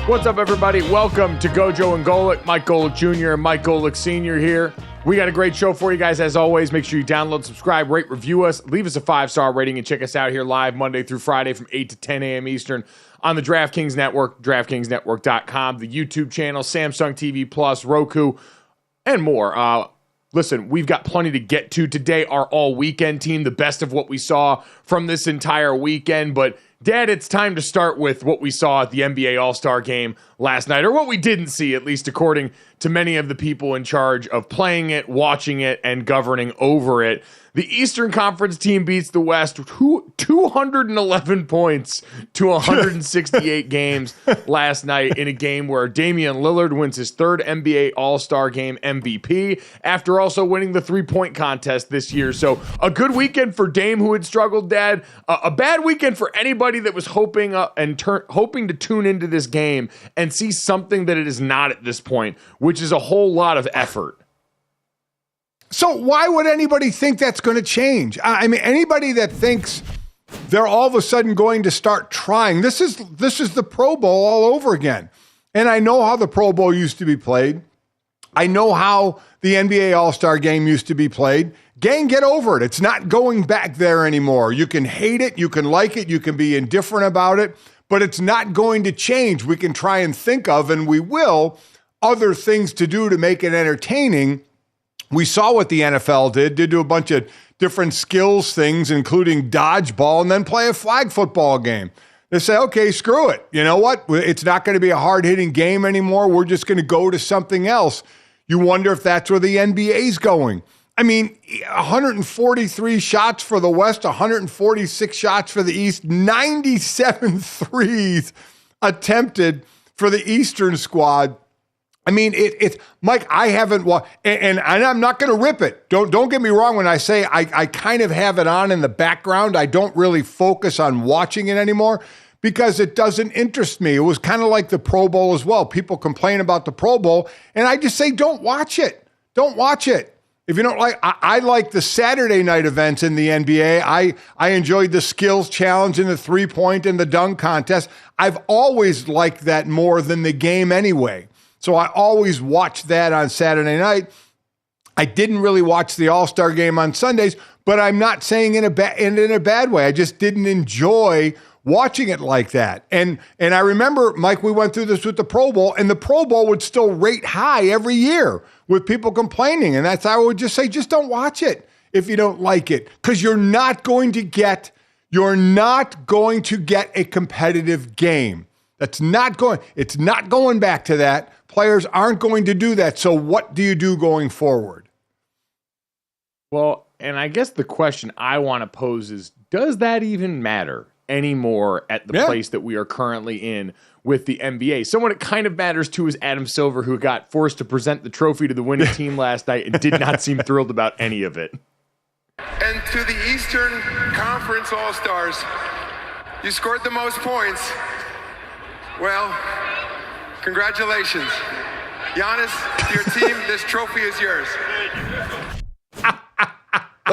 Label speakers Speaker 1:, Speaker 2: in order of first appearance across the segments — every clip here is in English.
Speaker 1: What's up, everybody? Welcome to GoJo and Golic. Mike Golic Jr. and Mike Golic Sr. here. We got a great show for you guys, as always. Make sure you download, subscribe, rate, review us, leave us a 5-star rating, and check us out here live Monday through Friday from 8 to 10 a.m. Eastern on the DraftKings Network, DraftKingsNetwork.com, the YouTube channel, Samsung TV Plus, Roku, and more. Listen, we've got plenty to get to today. Our all-weekend team, the best of what we saw from this entire weekend. But, Dad, it's time to start with what we saw at the NBA All-Star Game last night, or what we didn't see, at least according to many of the people in charge of playing it, watching it, and governing over it. The Eastern Conference team beats the West 211 points to 168 games last night in a game where Damian Lillard wins his third NBA All-Star Game MVP after also winning the three-point contest this year. So a good weekend for Dame, who had struggled, Dad. A bad weekend for anybody that was hoping to tune into this game and see something that it is not at this point, which is a whole lot of effort.
Speaker 2: So why would anybody think that's going to change? I mean, anybody that thinks they're all of a sudden going to start trying, this is the Pro Bowl all over again. And I know how the Pro Bowl used to be played. I know how the NBA All-Star Game used to be played. Gang, get over it. It's not going back there anymore. You can hate it, you can like it, you can be indifferent about it, but it's not going to change. We can try and think of, and we will, other things to do to make it entertaining. We saw what the NFL did do a bunch of different skills things, including dodgeball, and then play a flag football game. They say, okay, screw it. You know what? It's not going to be a hard-hitting game anymore. We're just going to go to something else. You wonder if that's where the NBA's going. I mean, 143 shots for the West, 146 shots for the East, 97 threes attempted for the Eastern squad. I mean, it's Mike, I haven't watched, and I'm not going to rip it. Don't get me wrong when I say I kind of have it on in the background. I don't really focus on watching it anymore because it doesn't interest me. It was kind of like the Pro Bowl as well. People complain about the Pro Bowl, and I just say, don't watch it. Don't watch it. If you don't like, I like the Saturday night events in the NBA. I enjoyed the skills challenge and the three-point and the dunk contest. I've always liked that more than the game anyway. So I always watch that on Saturday night. I didn't really watch the All-Star Game on Sundays, but I'm not saying in a bad way. I just didn't enjoy watching it like that. And I remember, Mike, we went through this with the Pro Bowl, and the Pro Bowl would still rate high every year with people complaining. And that's how I would just say, just don't watch it if you don't like it, because you're not going to get a competitive game. It's not going back to that. Players aren't going to do that. So what do you do going forward?
Speaker 1: Well, and I guess the question I want to pose is, does that even matter anymore at the place that we are currently in with the NBA? Someone it kind of matters to is Adam Silver, who got forced to present the trophy to the winning team last night and did not seem thrilled about any of it.
Speaker 3: And to the Eastern Conference All-Stars, you scored the most points. Well, congratulations. Giannis, your team, this trophy is yours.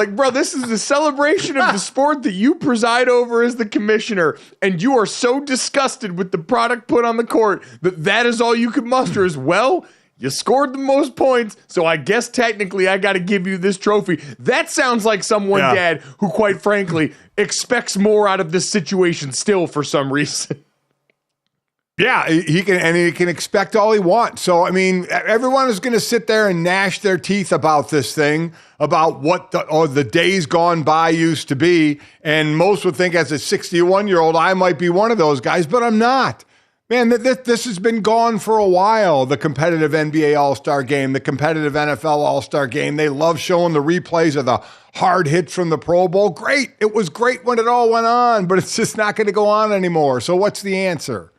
Speaker 1: Like, bro, this is the celebration of the sport that you preside over as the commissioner, and you are so disgusted with the product put on the court that is all you could muster is, well, you scored the most points, so I guess technically I got to give you this trophy. That sounds like someone, Dad, who quite frankly expects more out of this situation still for some reason.
Speaker 2: Yeah, he can expect all he wants. So, I mean, everyone is going to sit there and gnash their teeth about this thing, about what the days gone by used to be. And most would think as a 61-year-old, I might be one of those guys, but I'm not. Man, this has been gone for a while, the competitive NBA All-Star Game, the competitive NFL All-Star Game. They love showing the replays of the hard hits from the Pro Bowl. Great. It was great when it all went on, but it's just not going to go on anymore. So what's the answer?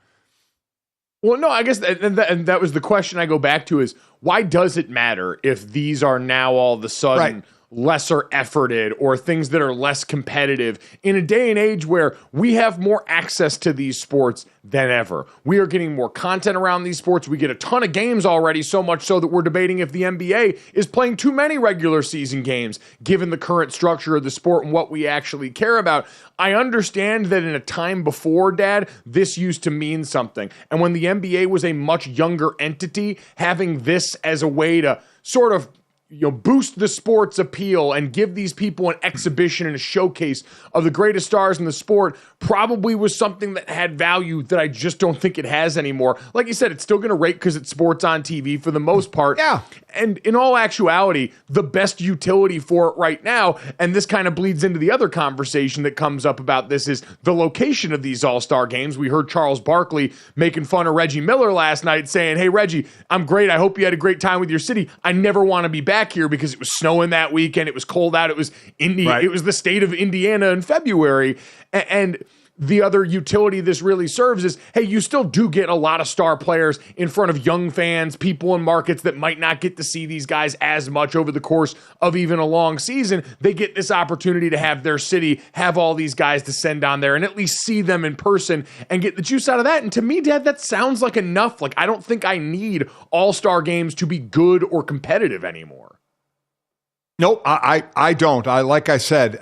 Speaker 1: Well, no, I guess that was the question I go back to is, why does it matter if these are now all of a sudden lesser efforted or things that are less competitive in a day and age where we have more access to these sports than ever? We are getting more content around these sports. We get a ton of games already, so much so that we're debating if the NBA is playing too many regular season games, given the current structure of the sport and what we actually care about. I understand that in a time before, Dad, this used to mean something. And when the NBA was a much younger entity, having this as a way to sort of boost the sport's appeal and give these people an exhibition and a showcase of the greatest stars in the sport probably was something that had value that I just don't think it has anymore. Like you said, it's still going to rate because it's sports on TV for the most part.
Speaker 2: Yeah.
Speaker 1: And in all actuality, the best utility for it right now, and this kind of bleeds into the other conversation that comes up about this, is the location of these All-Star games. We heard Charles Barkley making fun of Reggie Miller last night saying, hey, Reggie, I'm great. I hope you had a great time with your city. I never want to be back here because it was snowing that weekend. It was cold out. It was It was the state of Indiana in February. And the other utility this really serves is, hey, you still do get a lot of star players in front of young fans, people in markets that might not get to see these guys as much over the course of even a long season. They get this opportunity to have their city have all these guys to send down there and at least see them in person and get the juice out of that. And to me, Dad, that sounds like enough. Like, I don't think I need all-star games to be good or competitive anymore.
Speaker 2: Nope, I don't. Like I said,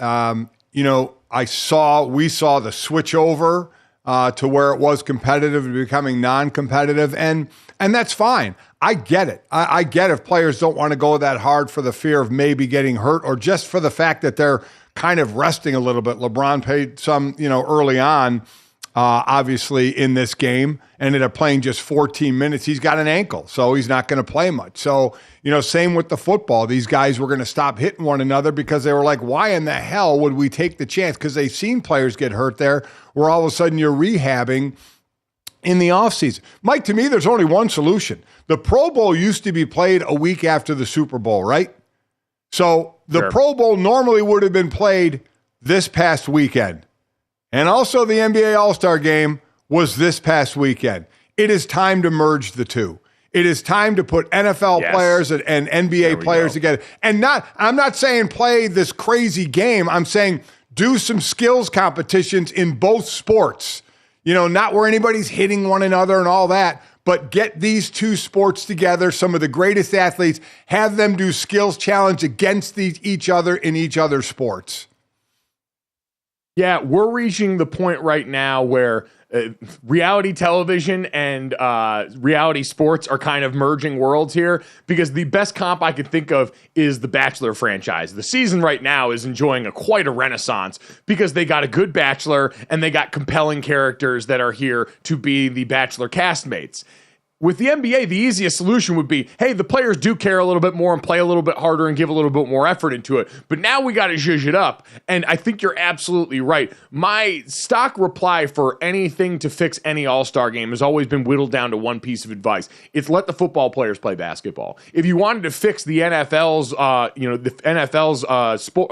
Speaker 2: we saw the switch over to where it was competitive to becoming non-competitive, and that's fine. I get it. I get if players don't want to go that hard for the fear of maybe getting hurt or just for the fact that they're kind of resting a little bit. LeBron paid some, early on, obviously in this game, ended up playing just 14 minutes. He's got an ankle, so he's not going to play much. So, same with the football. These guys were going to stop hitting one another because they were like, why in the hell would we take the chance? Because they've seen players get hurt there where all of a sudden you're rehabbing in the offseason. Mike, to me, there's only one solution. The Pro Bowl used to be played a week after the Super Bowl, right? So the Pro Bowl normally would have been played this past weekend. And also the NBA All-Star Game was this past weekend. It is time to merge the two. It is time to put NFL players and NBA players together. And I'm not saying play this crazy game. I'm saying do some skills competitions in both sports. Not where anybody's hitting one another and all that, but get these two sports together, some of the greatest athletes, have them do skills challenge against each other in each other's sports.
Speaker 1: Yeah, we're reaching the point right now where reality television and reality sports are kind of merging worlds here, because the best comp I could think of is the Bachelor franchise. The season right now is enjoying quite a renaissance because they got a good Bachelor and they got compelling characters that are here to be the Bachelor castmates. With the NBA, the easiest solution would be, hey, the players do care a little bit more and play a little bit harder and give a little bit more effort into it. But now we got to zhuzh it up. And I think you're absolutely right. My stock reply for anything to fix any All-Star game has always been whittled down to one piece of advice. It's let the football players play basketball. If you wanted to fix the NFL's,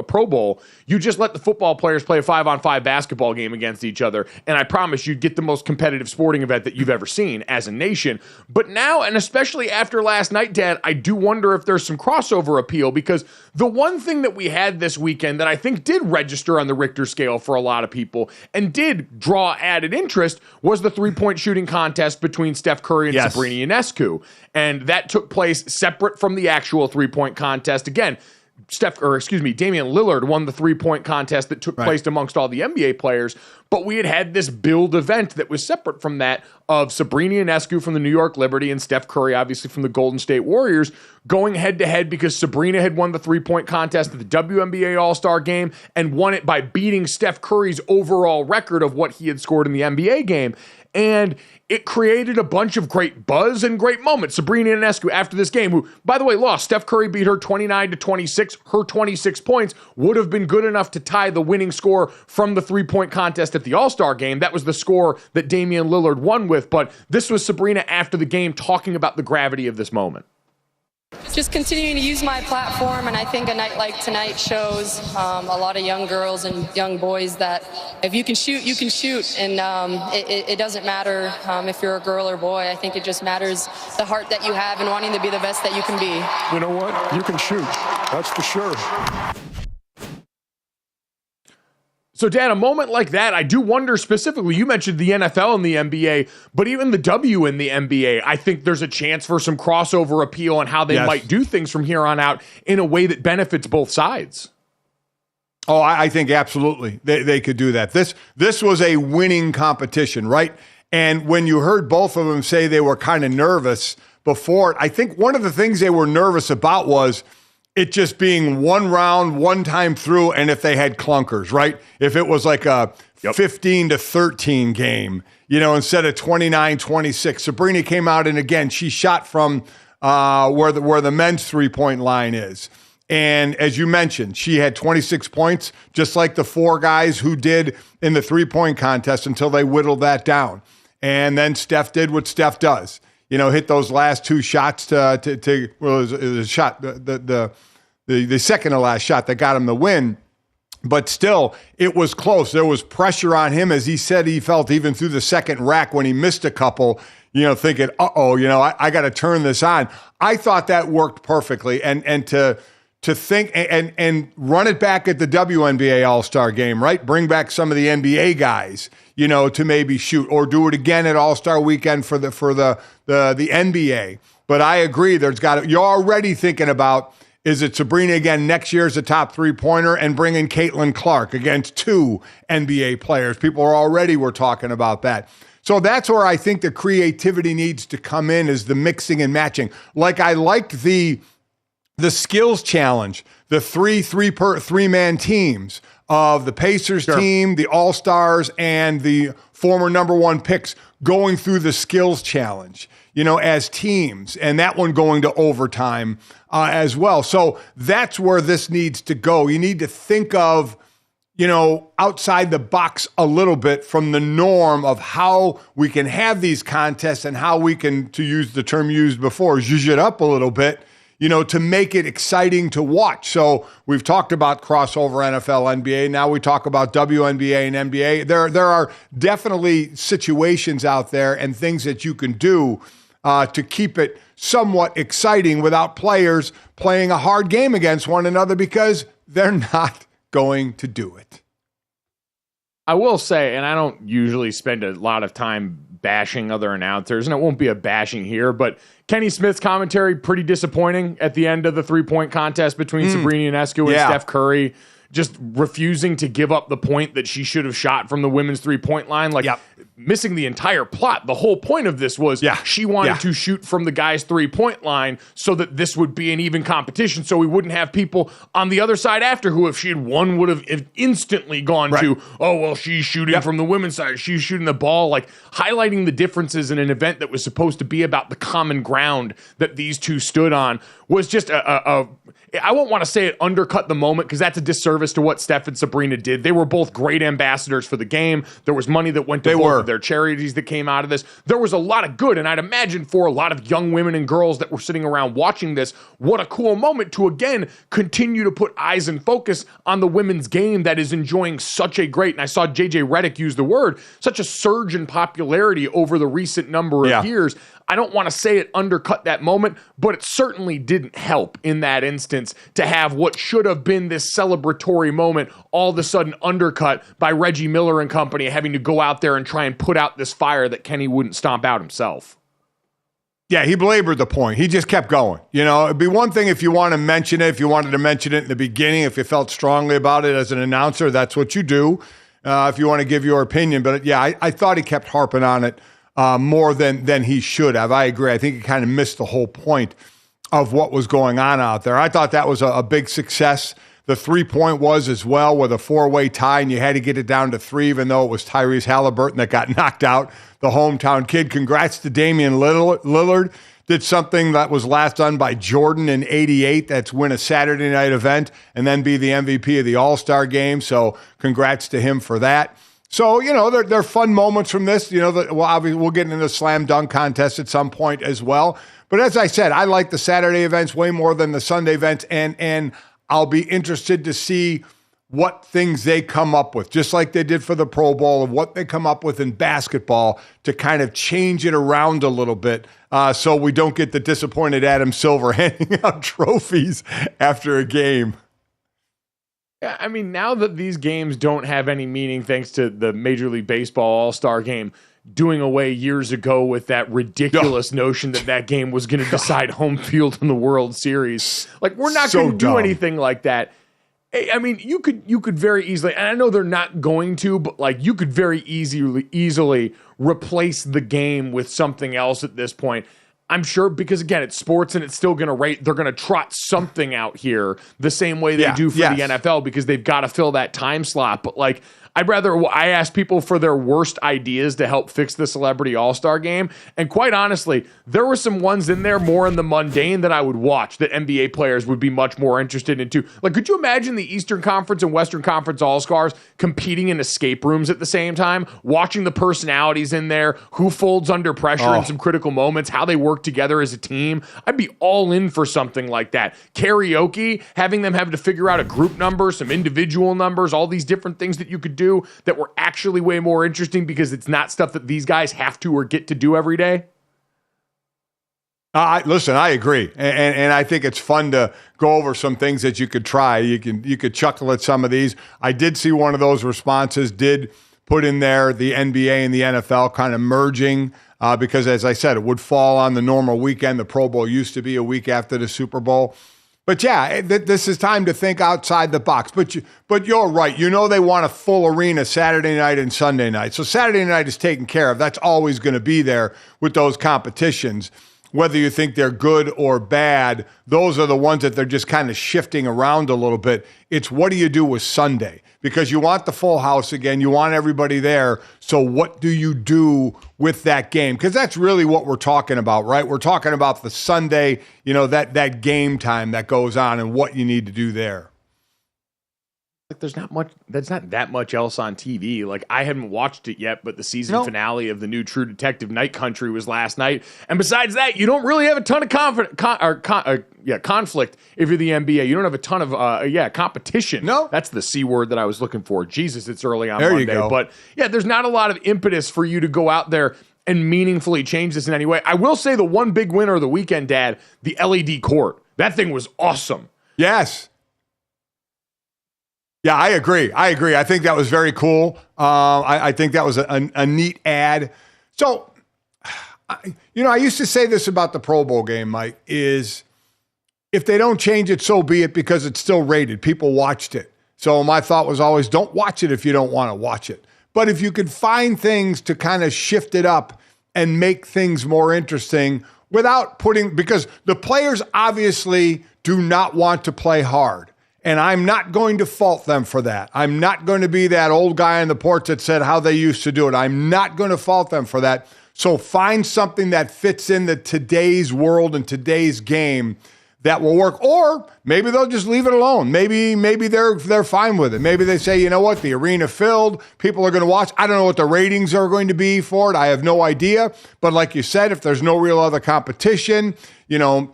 Speaker 1: Pro Bowl, you just let the football players play a 5-on-5 basketball game against each other. And I promise you'd get the most competitive sporting event that you've ever seen as a nation. But now, and especially after last night, Dad, I do wonder if there's some crossover appeal, because the one thing that we had this weekend that I think did register on the Richter scale for a lot of people and did draw added interest was the three-point shooting contest between Steph Curry and Sabrina Ionescu. And that took place separate from the actual three-point contest. Again, Damian Lillard won the 3-point contest that took place amongst all the NBA players. But we had this build event that was separate from that of Sabrina Ionescu from the New York Liberty and Steph Curry, obviously from the Golden State Warriors, going head to head because Sabrina had won the 3-point contest at the WNBA All-Star game and won it by beating Steph Curry's overall record of what he had scored in the NBA game. And it created a bunch of great buzz and great moments. Sabrina Ionescu after this game, who, by the way, lost. Steph Curry beat her 29-26. Her 26 points would have been good enough to tie the winning score from the 3-point contest at the All-Star game. That was the score that Damian Lillard won with. But this was Sabrina after the game talking about the gravity of this moment.
Speaker 4: Just continuing to use my platform, and I think a night like tonight shows a lot of young girls and young boys that if you can shoot, you can shoot, and it doesn't matter if you're a girl or boy. I think it just matters the heart that you have and wanting to be the best that you can be.
Speaker 5: You know what? You can shoot. That's for sure.
Speaker 1: So, Dan, a moment like that, I do wonder specifically, you mentioned the NFL and the NBA, but even the W in the NBA, I think there's a chance for some crossover appeal on how they might do things from here on out in a way that benefits both sides.
Speaker 2: Oh, I think absolutely they could do that. This was a winning competition, right? And when you heard both of them say they were kind of nervous before it, I think one of the things they were nervous about was it just being one round, one time through, and if they had clunkers, right? If it was like a 15-13 game, instead of 29-26. Sabrina came out, and again, she shot from where the men's 3-point line is. And as you mentioned, she had 26 points, just like the 4 guys who did in the 3-point contest until they whittled that down. And then Steph did what Steph does. Hit those last 2 shots it was a shot, the second to last shot that got him the win. But still, it was close. There was pressure on him, as he said he felt even through the second rack when he missed a couple, thinking, I got to turn this on. I thought that worked perfectly. And to think and run it back at the WNBA All-Star game, right? Bring back some of the NBA guys, to maybe shoot, or do it again at All-Star weekend for the NBA. But I agree, you're already thinking about, is it Sabrina again next year as a top 3-pointer and bringing Caitlin Clark against 2 NBA players? People were talking about that. So that's where I think the creativity needs to come in, is the mixing and matching. Like I liked the skills challenge, the three-man teams of the Pacers team, the All-Stars, and the former number 1 picks going through the skills challenge, as teams, and that one going to overtime as well. So that's where this needs to go. You need to think of, outside the box a little bit from the norm of how we can have these contests and how we can, to use the term used before, zhuzh it up a little bit, to make it exciting to watch. So we've talked about crossover NFL, NBA. Now we talk about WNBA and NBA. There are definitely situations out there and things that you can do to keep it somewhat exciting without players playing a hard game against one another, because they're not going to do it.
Speaker 1: I will say, and I don't usually spend a lot of time bashing other announcers, and it won't be a bashing here, but Kenny Smith's commentary, pretty disappointing at the end of the 3-point contest between Sabrina Ionescu and Steph Curry, just refusing to give up the point that she should have shot from the women's 3-point line. Missing the entire plot. The whole point of this was she wanted to shoot from the guy's 3-point line so that this would be an even competition, so we wouldn't have people on the other side after who, if she had won, would have instantly gone to, she's shooting from the women's side, she's shooting the ball, highlighting the differences in an event that was supposed to be about the common ground that these two stood on was just I won't want to say it undercut the moment, because that's a disservice to what Steph and Sabrina did. They were both great ambassadors for the game. There was money that went to both of their charities that came out of this. There was a lot of good, and I'd imagine for a lot of young women and girls that were sitting around watching this, what a cool moment to, again, continue to put eyes and focus on the women's game that is enjoying such a great, and I saw JJ Redick use the word, such a surge in popularity over the recent number of years. I don't want to say it undercut that moment, but it certainly didn't help in that instance to have what should have been this celebratory moment all of a sudden undercut by Reggie Miller and company having to go out there and try and put out this fire that Kenny wouldn't stomp out himself.
Speaker 2: Yeah, he belabored the point. He just kept going. You know, it'd be one thing if you want to mention it, if you wanted to mention it in the beginning, if you felt strongly about it as an announcer, that's what you do. If you want to give your opinion. But yeah, I thought he kept harping on it more than he should have. I agree. I think he kind of missed the whole point of what was going on out there. I thought that was a big success. The 3-point was as well, with a 4-way tie, and you had to get it down to 3, even though it was Tyrese Halliburton that got knocked out, the hometown kid. Congrats to Damian Lillard. Did something that was last done by Jordan in '88. That's win a Saturday night event and then be the MVP of the All-Star game. So congrats to him for that. So, you know, there are fun moments from this. You know, obviously we'll get into the slam dunk contest at some point as well. But as I said, I like the Saturday events way more than the Sunday events, and I'll be interested to see what things they come up with, just like they did for the Pro Bowl, of what they come up with in basketball to kind of change it around a little bit so we don't get the disappointed Adam Silver handing out trophies after a game.
Speaker 1: Yeah, I mean, now that these games don't have any meaning thanks to the Major League Baseball All-Star game doing away years ago with that ridiculous notion that game was going to decide home field in the World Series. Like, we're not going to do anything like that. I mean, you could very easily, and I know they're not going to, but like you could very easily replace the game with something else at this point. I'm sure, because again, it's sports and it's still going to rate. They're going to trot something out here the same way they do for the NFL, because they've got to fill that time slot. But like, I ask people for their worst ideas to help fix the Celebrity All-Star game. And quite honestly, there were some ones in there more in the mundane that I would watch that NBA players would be much more interested in too. Like, could you imagine the Eastern Conference and Western Conference All-Stars competing in escape rooms at the same time, watching the personalities in there, who folds under pressure in some critical moments, how they work together as a team? I'd be all in for something like that. Karaoke, having them have to figure out a group number, some individual numbers, all these different things that you could do that were actually way more interesting because it's not stuff that these guys have to or get to do every day.
Speaker 2: Listen, I agree, and I think it's fun to go over some things that you could try. You could chuckle at some of these. I did see one of those responses did put in there the NBA and the NFL kind of merging because, as I said, it would fall on the normal weekend. The Pro Bowl used to be a week after the Super Bowl. But yeah, this is time to think outside the box. But you're right. You know they want a full arena Saturday night and Sunday night. So Saturday night is taken care of. That's always going to be there with those competitions. Whether you think they're good or bad, those are the ones that they're just kind of shifting around a little bit. It's what do you do with Sunday? Because you want the full house again. You want everybody there. So what do you do with that game? Because that's really what we're talking about, right? We're talking about the Sunday, you know, that game time that goes on and what you need to do there.
Speaker 1: Like, there's not that much else on TV. Like, I haven't watched it yet, but the season finale of the new True Detective Night Country was last night. And besides that, you don't really have a ton of conflict if you're the NBA. You don't have a ton of competition.
Speaker 2: No,
Speaker 1: that's the C word that I was looking for. Jesus, it's early on
Speaker 2: there
Speaker 1: Monday.
Speaker 2: You go.
Speaker 1: But yeah, there's not a lot of impetus for you to go out there and meaningfully change this in any way. I will say the one big winner of the weekend, Dad, the LED court. That thing was awesome.
Speaker 2: Yes. Yeah, I agree. I think that was very cool. I think that was a neat ad. So, you know, I used to say this about the Pro Bowl game, Mike, is if they don't change it, so be it, because it's still rated. People watched it. So my thought was always, don't watch it if you don't want to watch it. But if you could find things to kind of shift it up and make things more interesting without because the players obviously do not want to play hard. And I'm not going to fault them for that. I'm not going to be that old guy on the porch that said how they used to do it. I'm not going to fault them for that. So find something that fits into today's world and today's game that will work. Or maybe they'll just leave it alone. Maybe they're fine with it. Maybe they say, you know what, the arena filled, people are going to watch. I don't know what the ratings are going to be for it. I have no idea. But like you said, if there's no real other competition, you know,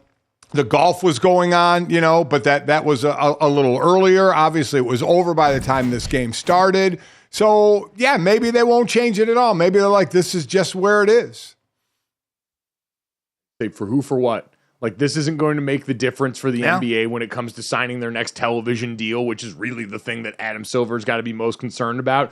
Speaker 2: the golf was going on, you know, but that was a little earlier. Obviously, it was over by the time this game started. So, yeah, maybe they won't change it at all. Maybe they're like, this is just where it is.
Speaker 1: For who, for what? Like, this isn't going to make the difference for the NBA when it comes to signing their next television deal, which is really the thing that Adam Silver's got to be most concerned about.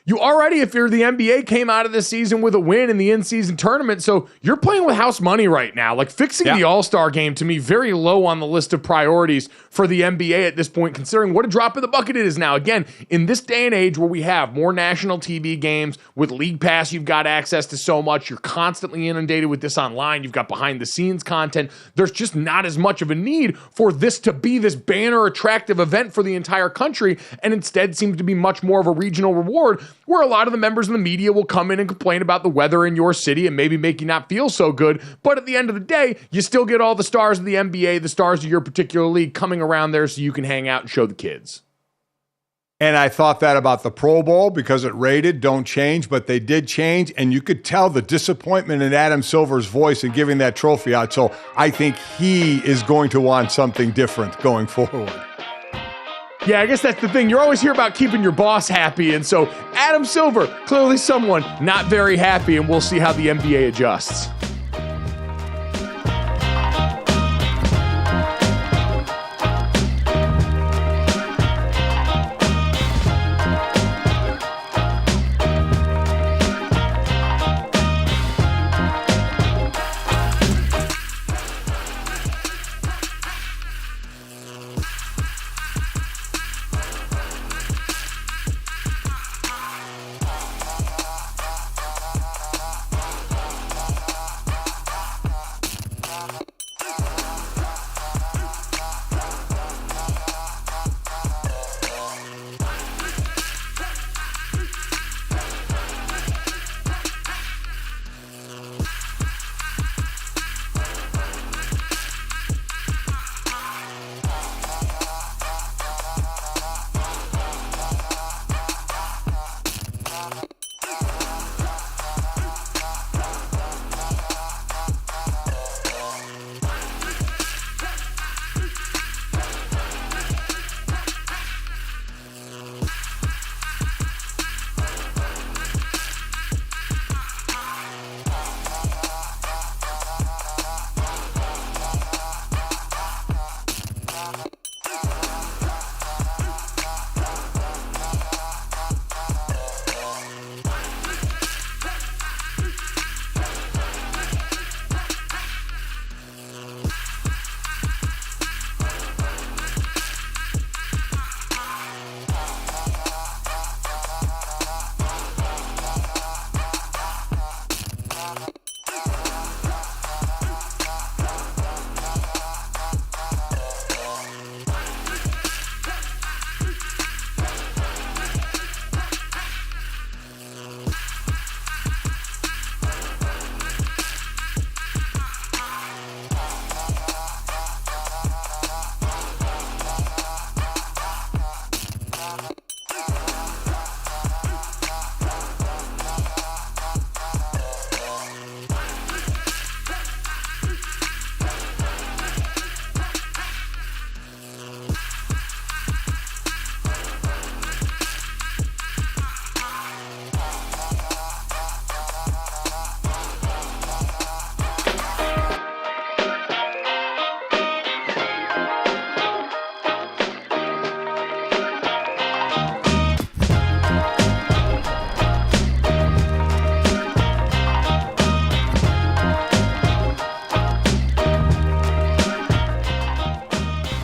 Speaker 1: You already, if you're the NBA, came out of this season with a win in the in-season tournament, so you're playing with house money right now. Like, fixing the All-Star game, to me, very low on the list of priorities for the NBA at this point, considering what a drop in the bucket it is now. Again, in this day and age where we have more national TV games, with League Pass, you've got access to so much. You're constantly inundated with this online. You've got behind-the-scenes content. There's just not as much of a need for this to be this banner attractive event for the entire country, and instead seems to be much more of a regional reward, where a lot of the members of the media will come in and complain about the weather in your city and maybe make you not feel so good. But at the end of the day, you still get all the stars of the NBA, the stars of your particular league coming around there so you can hang out and show the kids.
Speaker 2: And I thought that about the Pro Bowl because it rated, don't change, but they did change. And you could tell the disappointment in Adam Silver's voice in giving that trophy out. So I think he is going to want something different going forward.
Speaker 1: Yeah, I guess that's the thing. You're always here about keeping your boss happy. And so Adam Silver, clearly someone not very happy, and we'll see how the NBA adjusts.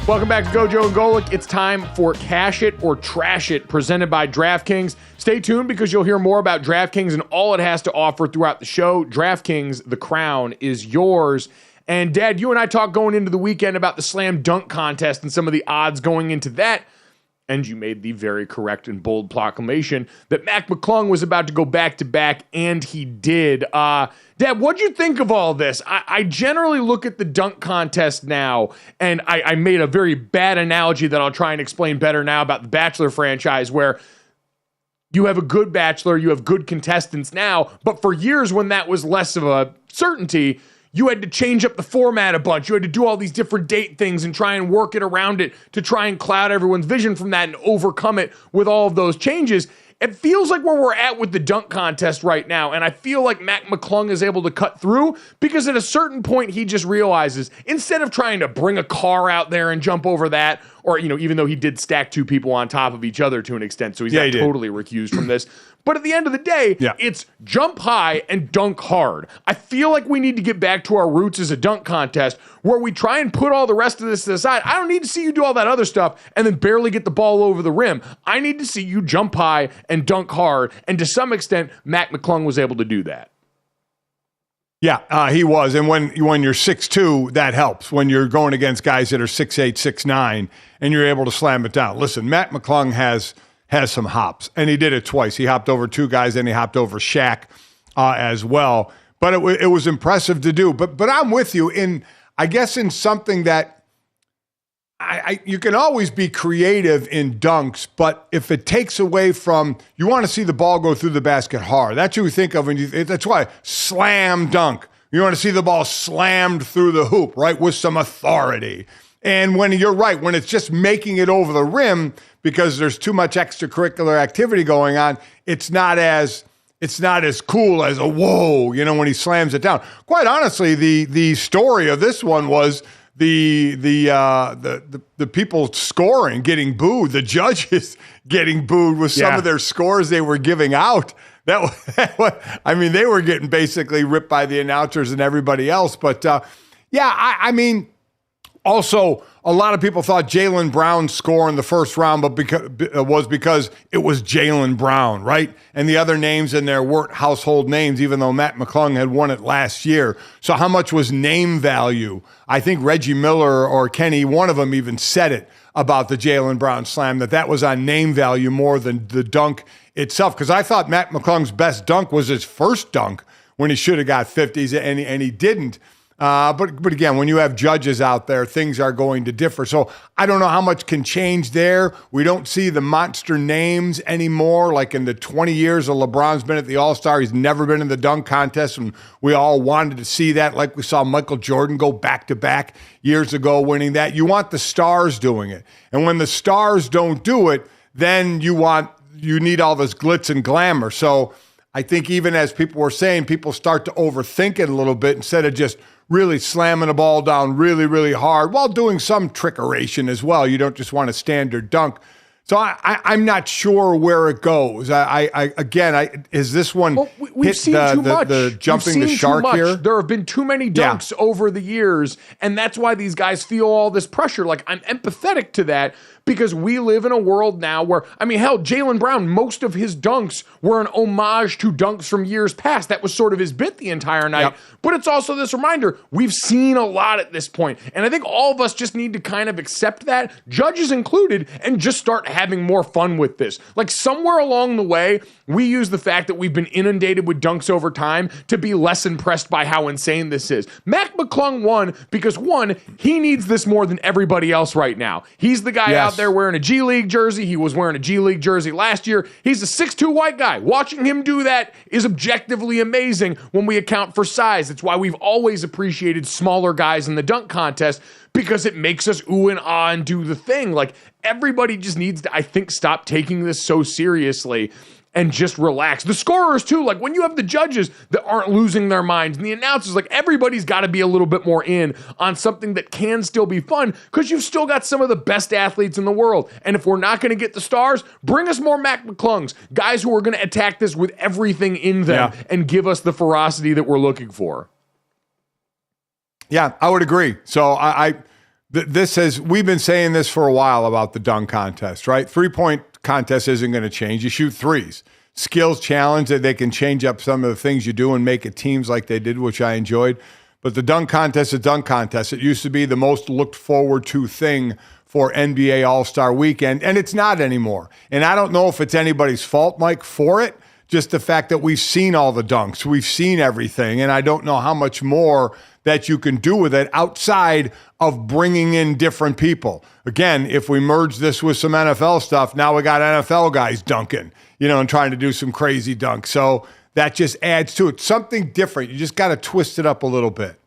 Speaker 1: Welcome back to GoJo Golic. It's time for Cash It or Trash It, presented by DraftKings. Stay tuned because you'll hear more about DraftKings and all it has to offer throughout the show. DraftKings, the crown is yours. And Dad, you and I talked going into the weekend about the slam dunk contest and some of the odds going into that. And you made the very correct and bold proclamation that McClung was about to go back-to-back, and he did. Dad, what'd you think of all this? I generally look at the dunk contest now, and I made a very bad analogy that I'll try and explain better now about the Bachelor franchise, where you have a good Bachelor, you have good contestants now, but for years when that was less of a certainty, you had to change up the format a bunch. You had to do all these different date things and try and work it around it to try and cloud everyone's vision from that and overcome it with all of those changes. It feels like where we're at with the dunk contest right now, and I feel like McClung is able to cut through because at a certain point he just realizes instead of trying to bring a car out there and jump over that, or even though he did stack two people on top of each other to an extent, so he's not totally recused from this. But at the end of the day,
Speaker 2: Yeah.
Speaker 1: it's jump high and dunk hard. I feel like we need to get back to our roots as a dunk contest where we try and put all the rest of this to the side. I don't need to see you do all that other stuff and then barely get the ball over the rim. I need to see you jump high and dunk hard. And to some extent, Mac McClung was able to do that.
Speaker 2: Yeah, he was. And when you're 6'2", that helps. When you're going against guys that are 6'8", 6'9", and you're able to slam it down. Listen, Matt McClung has some hops, and he did it twice. He hopped over two guys, and he hopped over Shaq as well. But it was impressive to do. But I'm with you in something that you can always be creative in dunks, but if it takes away from, you want to see the ball go through the basket hard. That's what you think of, that's why slam dunk. You want to see the ball slammed through the hoop, right, with some authority. And when you're right, when it's just making it over the rim because there's too much extracurricular activity going on, it's not as cool as a whoa, when he slams it down. Quite honestly, the story of this one was the people scoring, getting booed, the judges getting booed with some of their scores they were giving out. They were getting basically ripped by the announcers and everybody else. But also, a lot of people thought Jaylen Brown's score in the first round because it was Jaylen Brown, right? And the other names in there weren't household names, even though Matt McClung had won it last year. So how much was name value? I think Reggie Miller or Kenny, one of them even said it about the Jaylen Brown slam, that was on name value more than the dunk itself. Because I thought Matt McClung's best dunk was his first dunk when he should have got 50s, and he didn't. But again, when you have judges out there, things are going to differ. So I don't know how much can change there. We don't see the monster names anymore. Like in the 20 years that LeBron's been at the All-Star, he's never been in the dunk contest, and we all wanted to see that. Like we saw Michael Jordan go back-to-back years ago winning that. You want the stars doing it. And when the stars don't do it, then you need all this glitz and glamour. So I think even as people were saying, people start to overthink it a little bit instead of just really slamming the ball down really, really hard while doing some trickeration as well. You don't just want a standard dunk. So I'm not sure where it goes. Is this one
Speaker 1: we've seen too much.
Speaker 2: The jumping the shark here?
Speaker 1: There have been too many dunks over the years, and that's why these guys feel all this pressure. Like, I'm empathetic to that because we live in a world now where, Jaylen Brown, most of his dunks were an homage to dunks from years past. That was sort of his bit the entire night. Yep. But it's also this reminder, we've seen a lot at this point. And I think all of us just need to kind of accept that, judges included, and just start having more fun with this. Like, somewhere along the way, we use the fact that we've been inundated with dunks over time to be less impressed by how insane this is. Mac McClung won because, one, he needs this more than everybody else right now. He's the guy out there wearing a G League jersey. He was wearing a G League jersey last year. He's a 6'2" white guy. Watching him do that is objectively amazing when we account for size. It's why we've always appreciated smaller guys in the dunk contest, because it makes us ooh and ah and do the thing. Like, everybody just needs to, I think, stop taking this so seriously and just relax. The scorers, too, like, when you have the judges that aren't losing their minds and the announcers, like, everybody's got to be a little bit more in on something that can still be fun, because you've still got some of the best athletes in the world. And if we're not going to get the stars, bring us more Mac McClungs, guys who are going to attack this with everything in them and give us the ferocity that we're looking for.
Speaker 2: Yeah, I would agree. So we've been saying this for a while about the dunk contest, right? 3-point contest isn't going to change. You shoot threes. Skills challenge, that they can change up some of the things you do and make it teams like they did, which I enjoyed. But the dunk contest is dunk contest. It used to be the most looked forward to thing for NBA All-Star Weekend, and it's not anymore. And I don't know if it's anybody's fault, Mike, for it. Just the fact that we've seen all the dunks, we've seen everything, and I don't know how much more that you can do with it outside of bringing in different people. Again, if we merge this with some NFL stuff, now we got NFL guys dunking, and trying to do some crazy dunks. So that just adds to it. Something different. You just got to twist it up a little bit.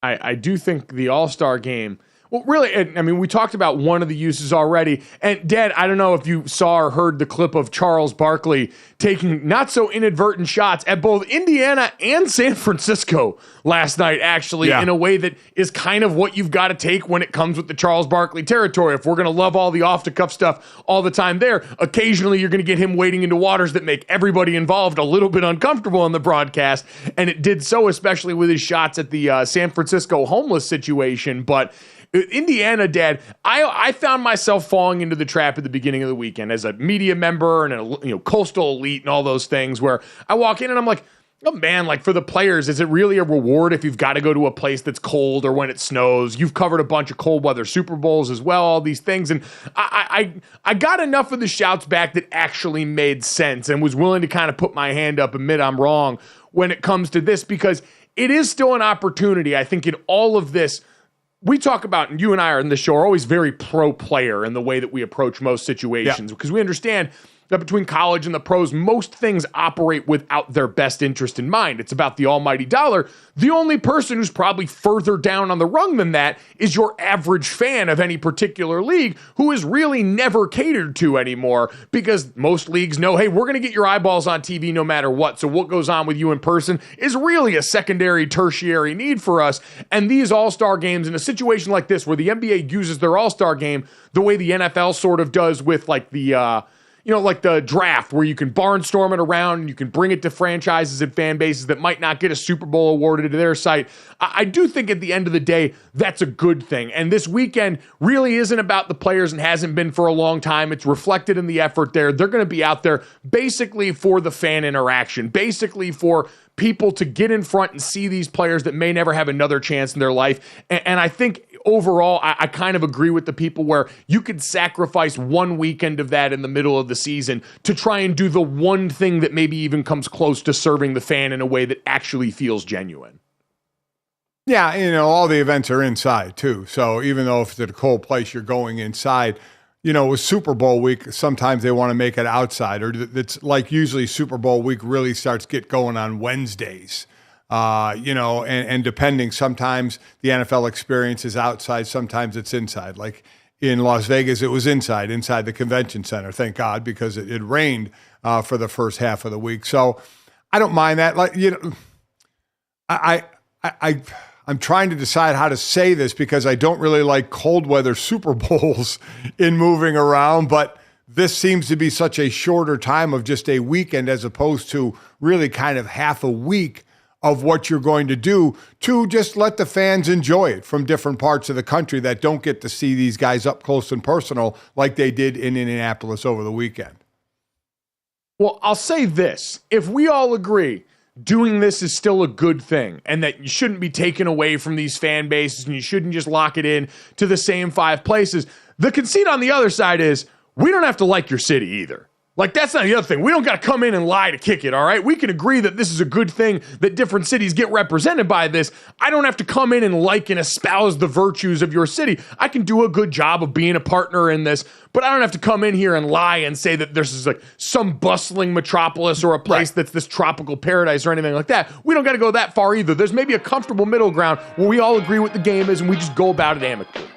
Speaker 1: I do think the All-Star game, Well, really, I mean, we talked about one of the uses already. And, Dad, I don't know if you saw or heard the clip of Charles Barkley taking not so inadvertent shots at both Indiana and San Francisco last night, actually, in a way that is kind of what you've got to take when it comes with the Charles Barkley territory. If we're going to love all the off-the-cuff stuff all the time there, occasionally you're going to get him wading into waters that make everybody involved a little bit uncomfortable in the broadcast. And it did so, especially with his shots at the San Francisco homeless situation. But Indiana, Dad, I found myself falling into the trap at the beginning of the weekend as a media member and a coastal elite and all those things where I walk in and I'm like, oh man, like for the players, is it really a reward if you've got to go to a place that's cold or when it snows? You've covered a bunch of cold weather Super Bowls as well, all these things. And I got enough of the shouts back that actually made sense and was willing to kind of put my hand up, admit I'm wrong when it comes to this, because it is still an opportunity. I think in all of this, we talk about, and you and I are in the show, are always very pro player in the way that we approach most situations, because we understand that between college and the pros, most things operate without their best interest in mind. It's about the almighty dollar. The only person who's probably further down on the rung than that is your average fan of any particular league, who is really never catered to anymore, because most leagues know, hey, we're going to get your eyeballs on TV no matter what. So what goes on with you in person is really a secondary, tertiary need for us. And these all-star games, in a situation like this where the NBA uses their all-star game the way the NFL sort of does with like the like the draft, where you can barnstorm it around and you can bring it to franchises and fan bases that might not get a Super Bowl awarded to their site. I do think at the end of the day, that's a good thing. And this weekend really isn't about the players and hasn't been for a long time. It's reflected in the effort there. They're going to be out there basically for the fan interaction, basically for people to get in front and see these players that may never have another chance in their life. And I think overall, I kind of agree with the people where you could sacrifice one weekend of that in the middle of the season to try and do the one thing that maybe even comes close to serving the fan in a way that actually feels genuine.
Speaker 2: Yeah, all the events are inside too. So even though if it's at a cold place, you're going inside. With Super Bowl week, sometimes they want to make it outside, or it's like usually Super Bowl week really starts get going on Wednesdays. And depending, sometimes the NFL experience is outside, sometimes it's inside. Like in Las Vegas, it was inside the convention center, thank God, because it rained for the first half of the week. So I don't mind that. I'm trying to decide how to say this because I don't really like cold weather Super Bowls in moving around, but this seems to be such a shorter time of just a weekend as opposed to really kind of half a week of what you're going to do to just let the fans enjoy it from different parts of the country that don't get to see these guys up close and personal like they did in Indianapolis over the weekend.
Speaker 1: Well, I'll say this. If we all agree doing this is still a good thing and that you shouldn't be taken away from these fan bases and you shouldn't just lock it in to the same 5 places, the conceit on the other side is we don't have to like your city either. Like, that's not the other thing. We don't got to come in and lie to kick it, all right? We can agree that this is a good thing, that different cities get represented by this. I don't have to come in and like and espouse the virtues of your city. I can do a good job of being a partner in this, but I don't have to come in here and lie and say that this is like some bustling metropolis or a place that's this tropical paradise or anything like that. We don't got to go that far either. There's maybe a comfortable middle ground where we all agree what the game is and we just go about it amicably.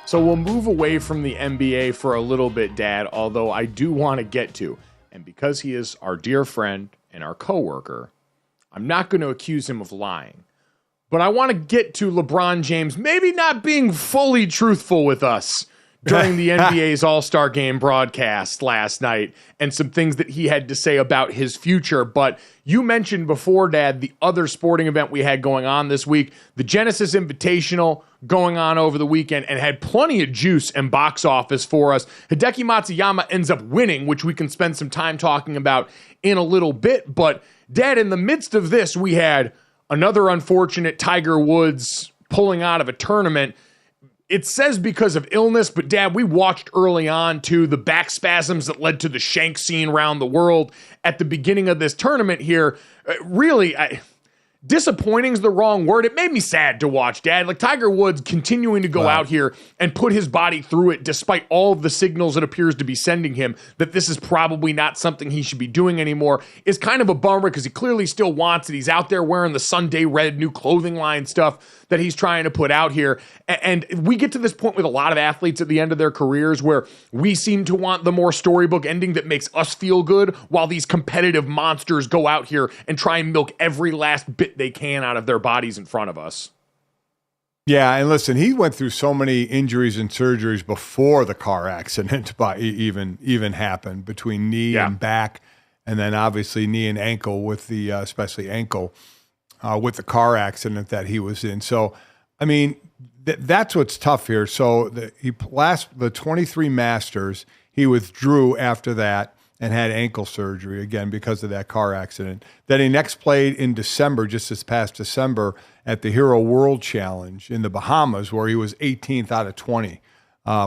Speaker 1: So we'll move away from the NBA for a little bit, Dad, although I do want to get to, and because he is our dear friend and our coworker, I'm not going to accuse him of lying. But I want to get to LeBron James maybe not being fully truthful with us during the NBA's All-Star Game broadcast last night and some things that he had to say about his future. But you mentioned before, Dad, the other sporting event we had going on this week, the Genesis Invitational going on over the weekend, and had plenty of juice and box office for us. Hideki Matsuyama ends up winning, which we can spend some time talking about in a little bit. But, Dad, in the midst of this, we had another unfortunate Tiger Woods pulling out of a tournament. It says because of illness, but Dad, we watched early on to the back spasms that led to the shank scene around the world at the beginning of this tournament here. Really, disappointing is the wrong word. It made me sad to watch, Dad. Like Tiger Woods continuing to go out here and put his body through it despite all of the signals it appears to be sending him that this is probably not something he should be doing anymore is kind of a bummer because he clearly still wants it. He's out there wearing the Sunday Red new clothing line stuff that he's trying to put out here. And we get to this point with a lot of athletes at the end of their careers where we seem to want the more storybook ending that makes us feel good while these competitive monsters go out here and try and milk every last bit they can out of their bodies in front of us.
Speaker 2: Yeah, and listen, he went through so many injuries and surgeries before the car accident even happened between knee and back, and then obviously knee and ankle with the especially ankle with the car accident that he was in. So, I mean, that's what's tough here. So the 23 Masters, he withdrew after that and had ankle surgery again because of that car accident. Then he next played in December, just this past December, at the Hero World Challenge in the Bahamas, where he was 18th out of 20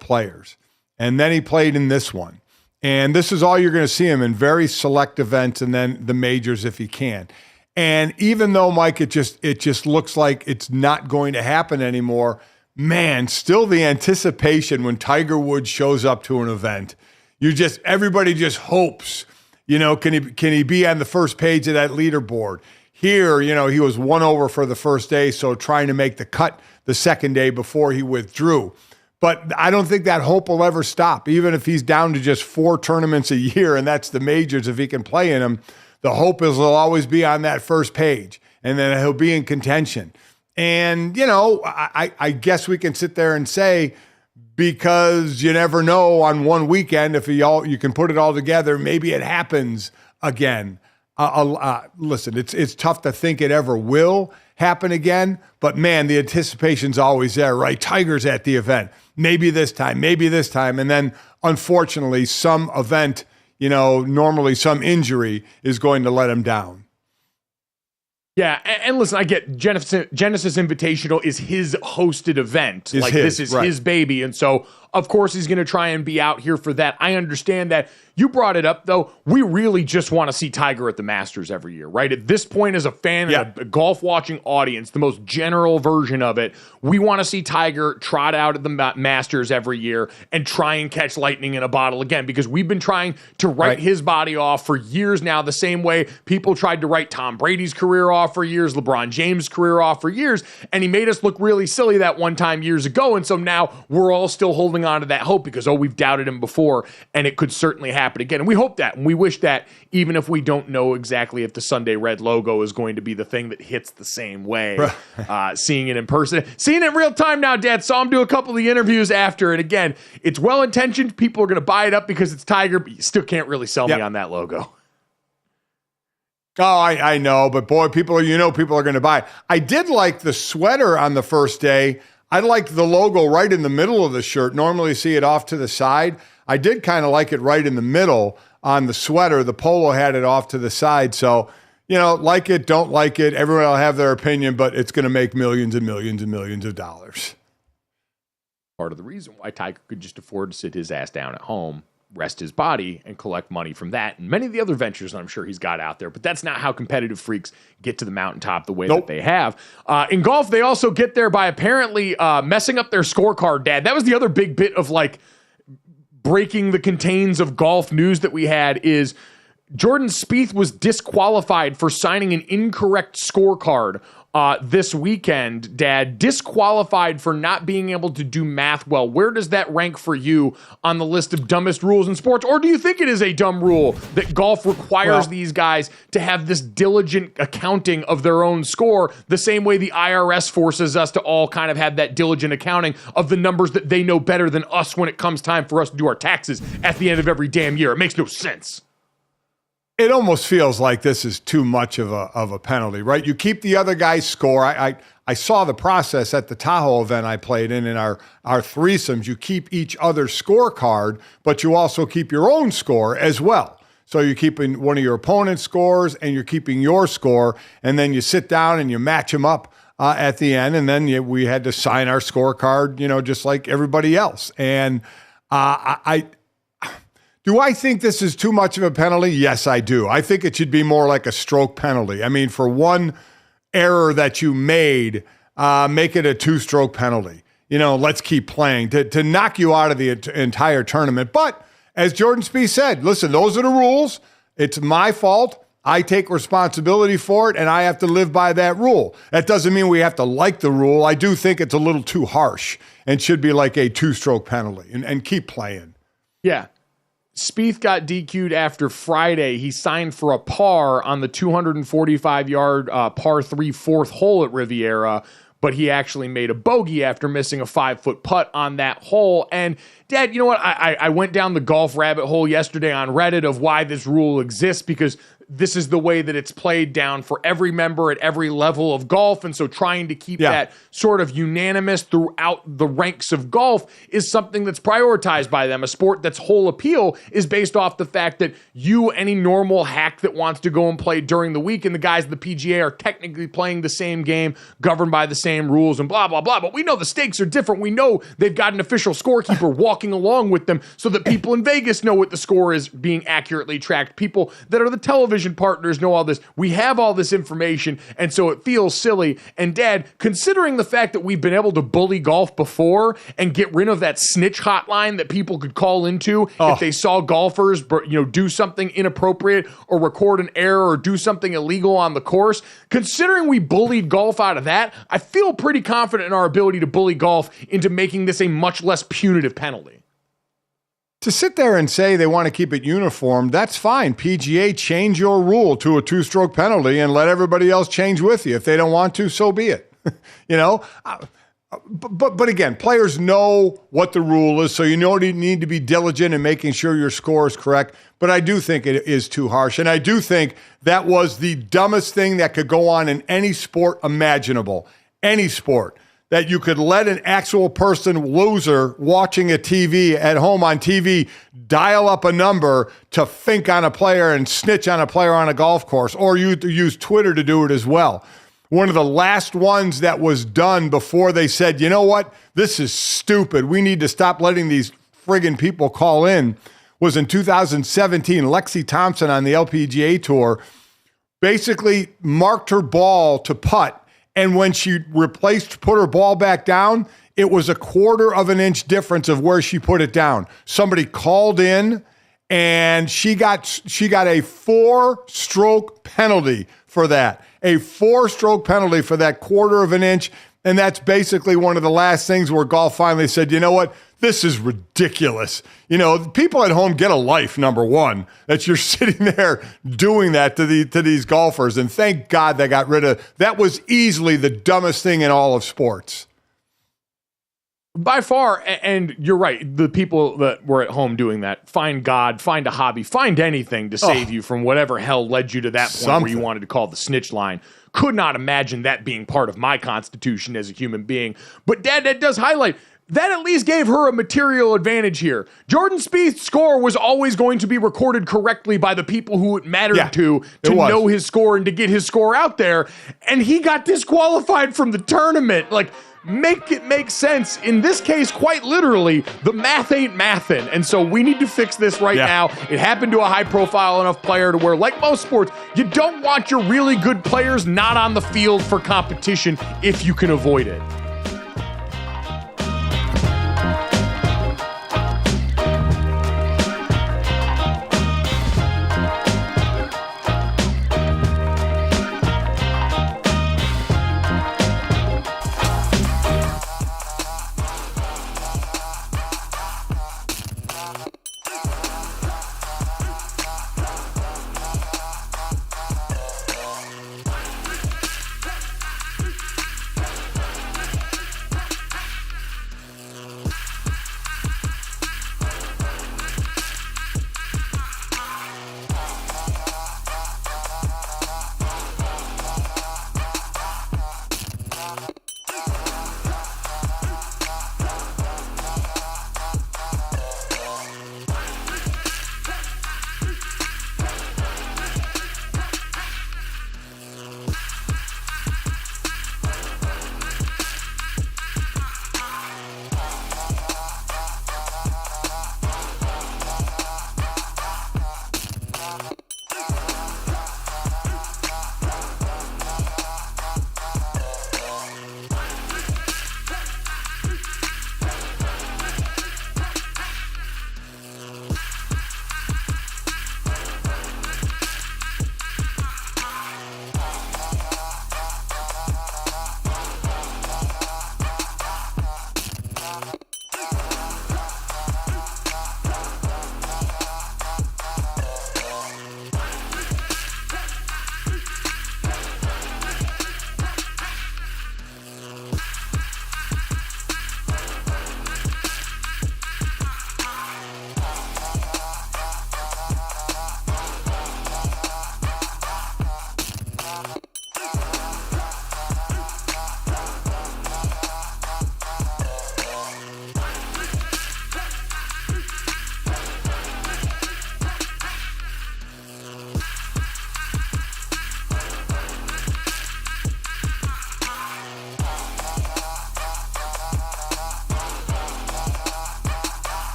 Speaker 2: players. And then he played in this one. And this is all you're going to see him in, very select events and then the majors if he can. And even though, Mike, it just looks like it's not going to happen anymore, man, still the anticipation when Tiger Woods shows up to an event. Everybody just hopes, can he be on the first page of that leaderboard? Here, he was one over for the first day, so trying to make the cut the second day before he withdrew. But I don't think that hope will ever stop, even if he's down to just 4 tournaments a year, and that's the majors if he can play in them. The hope is he'll always be on that first page, and then he'll be in contention. And, I guess we can sit there and say, because you never know on one weekend, if you can put it all together, maybe it happens again. Listen, it's tough to think it ever will happen again, but man, the anticipation's always there, right? Tiger's at the event. Maybe this time. And then unfortunately, some event, normally some injury is going to let him down.
Speaker 1: Yeah, and listen, I get Genesis Invitational is his hosted event. This is his baby, and so of course he's going to try and be out here for that. I understand that. You brought it up, though. We really just want to see Tiger at the Masters every year, right? At this point, as a fan and a golf-watching audience, the most general version of it, we want to see Tiger trot out at the Masters every year and try and catch lightning in a bottle again, because we've been trying to write his body off for years now, the same way people tried to write Tom Brady's career off for years, LeBron James' career off for years, and he made us look really silly that one time years ago, and so now we're all still holding on to that hope because, we've doubted him before, and it could certainly happen again. And we hope that, and we wish that, even if we don't know exactly if the Sunday Red logo is going to be the thing that hits the same way. Seeing it in person, seeing it in real time now, Dad. Saw him do a couple of the interviews after, and again, it's well-intentioned. People are going to buy it up because it's Tiger, but you still can't really sell me on that logo.
Speaker 2: Oh, I know, but boy, people are going to buy it. I did like the sweater on the first day. I liked the logo right in the middle of the shirt. Normally you see it off to the side. I did kind of like it right in the middle on the sweater. The polo had it off to the side. So, like it, don't like it. Everyone will have their opinion, but it's going to make millions and millions and millions of dollars.
Speaker 1: Part of the reason why Tiger could just afford to sit his ass down at home rest his body and collect money from that and many of the other ventures that I'm sure he's got out there. But that's not how competitive freaks get to the mountaintop the way that they have. In golf, they also get there by apparently messing up their scorecard, Dad. That was the other big bit of like breaking the contains of golf news that we had is Jordan Spieth was disqualified for signing an incorrect scorecard this weekend, Dad. Disqualified for not being able to do math well. Where does that rank for you on the list of dumbest rules in sports? Or do you think it is a dumb rule that golf requires these guys to have this diligent accounting of their own score the same way the IRS forces us to all kind of have that diligent accounting of the numbers that they know better than us when it comes time for us to do our taxes at the end of every damn year? It makes no sense.
Speaker 2: It almost feels like this is too much of a penalty, right? You keep the other guy's score. I saw the process at the Tahoe event I played in our threesomes. You keep each other's scorecard, but you also keep your own score as well. So you're keeping one of your opponent's scores and you're keeping your score, and then you sit down and you match them up at the end, and then we had to sign our scorecard, just like everybody else. And do I think this is too much of a penalty? Yes, I do. I think it should be more like a stroke penalty. I mean, for one error that you made, make it a 2-stroke penalty. Let's keep playing to knock you out of the entire tournament. But as Jordan Spieth said, listen, those are the rules. It's my fault. I take responsibility for it, and I have to live by that rule. That doesn't mean we have to like the rule. I do think it's a little too harsh and should be like a 2-stroke penalty and keep playing.
Speaker 1: Yeah. Spieth got DQ'd after Friday. He signed for a par on the 245-yard par 3 fourth hole at Riviera, but he actually made a bogey after missing a 5-foot putt on that hole. And, Dad, you know what? I went down the golf rabbit hole yesterday on Reddit of why this rule exists, because this is the way that it's played down for every member at every level of golf. And so trying to keep that sort of unanimous throughout the ranks of golf is something that's prioritized by them. A sport that's whole appeal is based off the fact that any normal hack that wants to go and play during the week, and the guys at the PGA are technically playing the same game, governed by the same rules and blah, blah, blah. But we know the stakes are different. We know they've got an official scorekeeper walking along with them so that people in Vegas know what the score is being accurately tracked. People that are the television partners know all this. We have all this information, and so it feels silly. And, Dad, considering the fact that we've been able to bully golf before and get rid of that snitch hotline that people could call into if they saw golfers do something inappropriate or record an error or do something illegal on the course, considering we bullied golf out of that, I feel pretty confident in our ability to bully golf into making this a much less punitive penalty.
Speaker 2: To sit there and say they want to keep it uniform, that's fine. PGA, change your rule to a 2-stroke penalty and let everybody else change with you. If they don't want to, so be it. But again, players know what the rule is, so you need to be diligent in making sure your score is correct. But I do think it is too harsh, and I do think that was the dumbest thing that could go on in any sport imaginable. Any sport. That you could let an actual person, loser, watching a TV at home on TV, dial up a number to think on a player and snitch on a player on a golf course, or you use Twitter to do it as well. One of the last ones that was done before they said, you know what, this is stupid, we need to stop letting these friggin' people call in, was in 2017. Lexi Thompson on the LPGA Tour basically marked her ball to putt. And when she put her ball back down, it was a 1/4 of an inch difference of where she put it down. Somebody called in, and she got a 4-stroke penalty for that. A 4-stroke penalty for that 1/4 of an inch. And that's basically one of the last things where golf finally said, you know what? This is ridiculous. People at home get a life, number one, that you're sitting there doing that to these golfers. And thank God they got rid of that. Was easily the dumbest thing in all of sports.
Speaker 1: By far, and you're right, the people that were at home doing that, find God, find a hobby, find anything to save you from whatever hell led you to that point where you wanted to call the snitch line. Could not imagine that being part of my constitution as a human being. But, Dad, that does highlight, that at least gave her a material advantage here. Jordan Spieth's score was always going to be recorded correctly by the people who it mattered to know his score and to get his score out there. And he got disqualified from the tournament. Like, make it make sense. In this case, quite literally, the math ain't mathin'. And so we need to fix this right now. It happened to a high-profile enough player to where, like most sports, you don't want your really good players not on the field for competition if you can avoid it.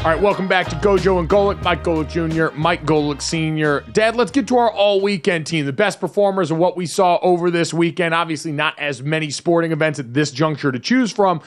Speaker 1: All right, welcome back to GoJo and Golic. Mike Golic Jr., Mike Golic Sr. Dad, let's get to our all-weekend team. The best performers of what we saw over this weekend. Obviously, not as many sporting events at this juncture to choose from.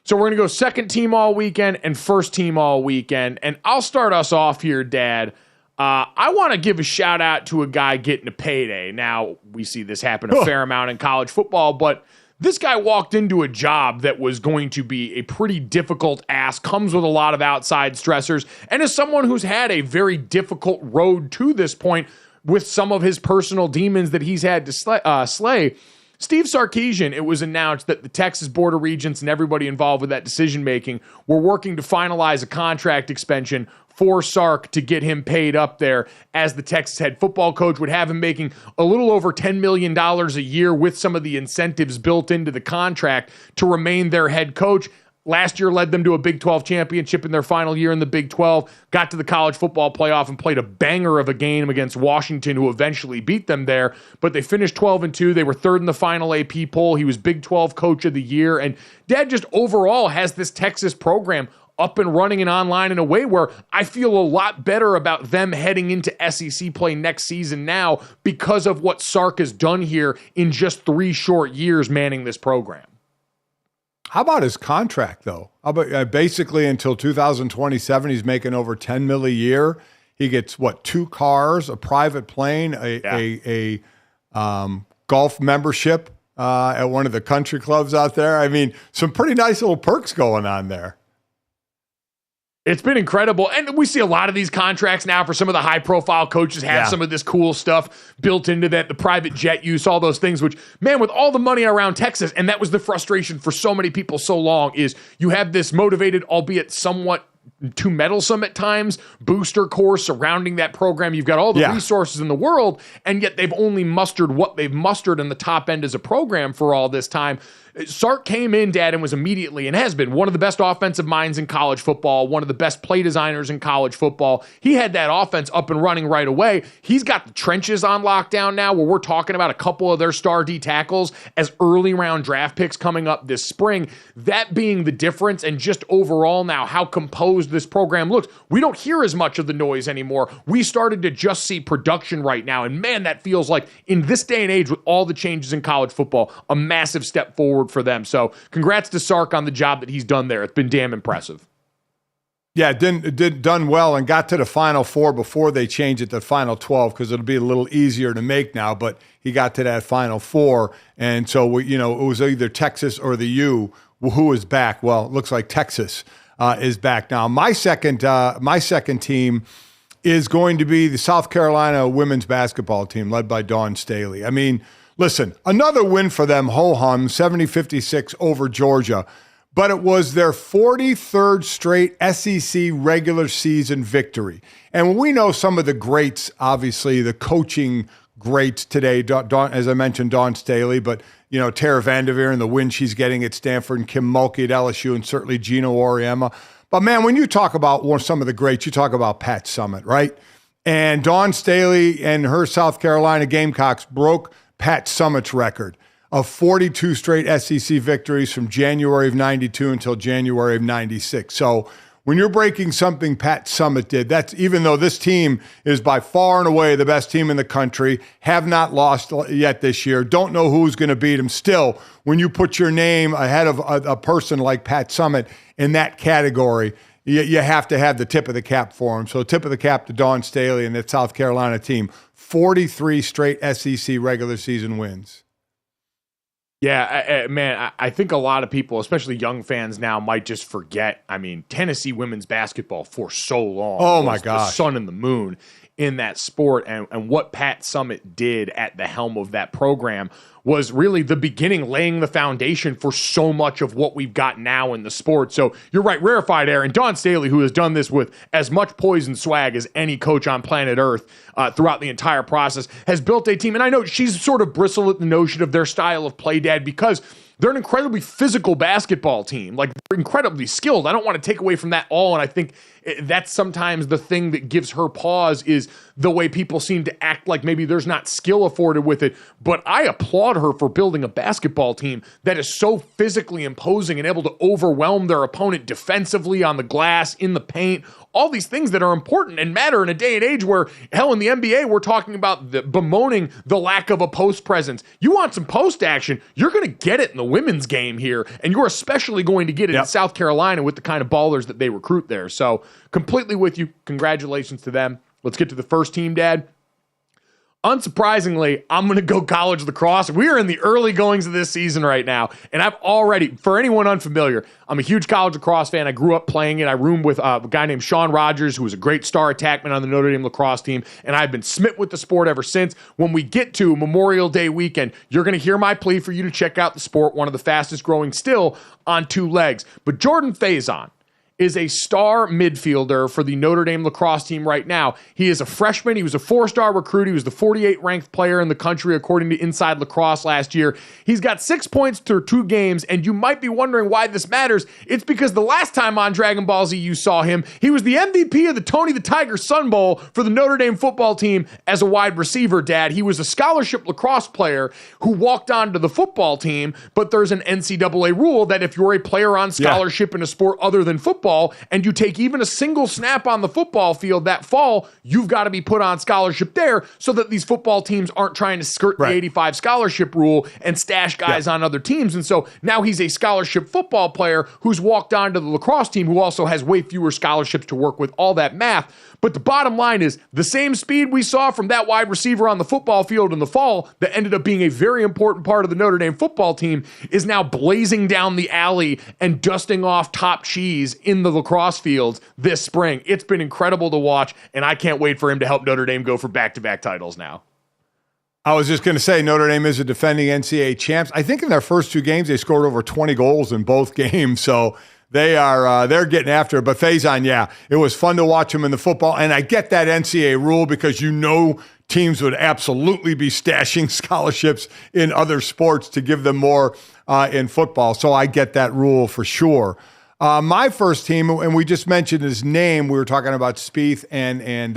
Speaker 1: So we're going to go second team all weekend and first team all weekend. And I'll start us off here, Dad. I want to give a shout out to a guy getting a payday. Now, we see this happen a fair amount in college football, but this guy walked into a job that was going to be a pretty difficult ask, comes with a lot of outside stressors, and as someone who's had a very difficult road to this point with some of his personal demons that he's had to slay, Steve Sarkisian, it was announced that the Texas Board of Regents and everybody involved with that decision-making were working to finalize a contract extension for Sark to get him paid up there as the Texas head football coach, would have him making a little over $10 million a year with some of the incentives built into the contract to remain their head coach. Last year led them to a Big 12 championship in their final year in the Big 12, got to the college football playoff and played a banger of a game against Washington, who eventually beat them there. But they finished 12-2. They were third in the final AP poll. He was Big 12 Coach of the Year. And Dad just overall has this Texas program up and running and online in a way where I feel a lot better about them heading into SEC play next season now because of what Sark has done here in just 3 short years manning this program.
Speaker 2: How about his contract, though? How about basically until 2027, he's making over $10 million a year. He gets, 2 cars, a private plane, a golf membership at one of the country clubs out there. I mean, some pretty nice little perks going on there.
Speaker 1: It's been incredible. And we see a lot of these contracts now for some of the high-profile coaches have some of this cool stuff built into that, the private jet use, all those things, which, man, with all the money around Texas, and that was the frustration for so many people so long, is you have this motivated, albeit somewhat too meddlesome at times, booster core surrounding that program. You've got all the resources in the world, and yet they've only mustered what they've mustered in the top end as a program for all this time. Sark came in, Dad, and was immediately, and has been, one of the best offensive minds in college football, one of the best play designers in college football. He had that offense up and running right away. He's got the trenches on lockdown now, where we're talking about a couple of their star D tackles as early round draft picks coming up this spring. That being the difference, and just overall now how composed this program looks. We don't hear as much of the noise anymore. We started to just see production right now, and man, that feels like, in this day and age with all the changes in college football, a massive step forward for them. So congrats to Sark on the job that he's done there. It's been damn impressive.
Speaker 2: Yeah, did done well, and got to the Final Four before they changed it to Final 12, because it'll be a little easier to make now, but he got to that Final Four, and so it was either Texas or the U who is back. Well, it looks like Texas is back now. My second team is going to be the South Carolina women's basketball team, led by Dawn Staley. I mean, listen, another win for them, ho-hum, 70-56 over Georgia. But it was their 43rd straight SEC regular season victory. And we know some of the greats, obviously, the coaching greats today, Dawn, as I mentioned, Dawn Staley, but, Tara Vanderveer and the win she's getting at Stanford, and Kim Mulkey at LSU, and certainly Gino Auriemma. But, man, when you talk about some of the greats, you talk about Pat Summitt, right? And Dawn Staley and her South Carolina Gamecocks broke Pat Summitt's record of 42 straight SEC victories from January of 92 until January of 96. So when you're breaking something Pat Summitt did, that's, even though this team is by far and away the best team in the country, have not lost yet this year, don't know who's going to beat them. Still, when you put your name ahead of a person like Pat Summitt in that category, you have to have the tip of the cap for him. So tip of the cap to Dawn Staley and that South Carolina team. 43 straight SEC regular season wins.
Speaker 1: Yeah, man, I think a lot of people, especially young fans now, might just forget. I mean, Tennessee women's basketball for so long.
Speaker 2: Oh, my gosh.
Speaker 1: The sun and the moon in that sport. And what Pat Summitt did at the helm of that program was really the beginning, laying the foundation for so much of what we've got now in the sport. So you're right, rarefied air. And Dawn Staley, who has done this with as much poise and swag as any coach on planet Earth throughout the entire process, has built a team. And I know she's sort of bristled at the notion of their style of play, Dad, because they're an incredibly physical basketball team. Like, they're incredibly skilled. I don't want to take away from that all. And I think that's sometimes the thing that gives her pause, is the way people seem to act like maybe there's not skill afforded with it. But I applaud her for building a basketball team that is so physically imposing and able to overwhelm their opponent defensively, on the glass, in the paint, all these things that are important and matter in a day and age where, hell, in the NBA, we're talking about bemoaning the lack of a post presence. You want some post action, you're going to get it in the women's game here, and you're especially going to get it in South Carolina with the kind of ballers that they recruit there. So completely with you. Congratulations to them. Let's get to the first team, Dad. Unsurprisingly, I'm going to go college lacrosse. We are in the early goings of this season right now, and I've already, for anyone unfamiliar, I'm a huge college lacrosse fan. I grew up playing it. I roomed with a guy named Sean Rogers, who was a great star attackman on the Notre Dame lacrosse team, and I've been smit with the sport ever since. When we get to Memorial Day weekend, you're going to hear my plea for you to check out the sport, one of the fastest growing still on two legs. But Jordan Faison is a star midfielder for the Notre Dame lacrosse team right now. He is a freshman. He was a 4-star recruit. He was the 48th ranked player in the country according to Inside Lacrosse last year. He's got 6 points through 2 games, and you might be wondering why this matters. It's because the last time on Dragon Ball Z you saw him, he was the MVP of the Tony the Tiger Sun Bowl for the Notre Dame football team as a wide receiver, Dad. He was a scholarship lacrosse player who walked on to the football team, but there's an NCAA rule that if you're a player on scholarship in a sport other than football, and you take even a single snap on the football field that fall, you've got to be put on scholarship there, so that these football teams aren't trying to skirt the 85 scholarship rule and stash guys on other teams. And so now he's a scholarship football player who's walked on to the lacrosse team, who also has way fewer scholarships to work with, all that math. But the bottom line is, the same speed we saw from that wide receiver on the football field in the fall that ended up being a very important part of the Notre Dame football team is now blazing down the alley and dusting off top cheese in in the lacrosse fields this spring. It's been incredible to watch, and I can't wait for him to help Notre Dame go for back-to-back titles now.
Speaker 2: I was just going to say Notre Dame is a defending NCAA champs. I think in their first 2 games, they scored over 20 goals in both games. So they're getting after it. But Faison, yeah, it was fun to watch him in the football. And I get that NCAA rule because teams would absolutely be stashing scholarships in other sports to give them more in football. So I get that rule for sure. My first team, and we just mentioned his name. We were talking about Spieth and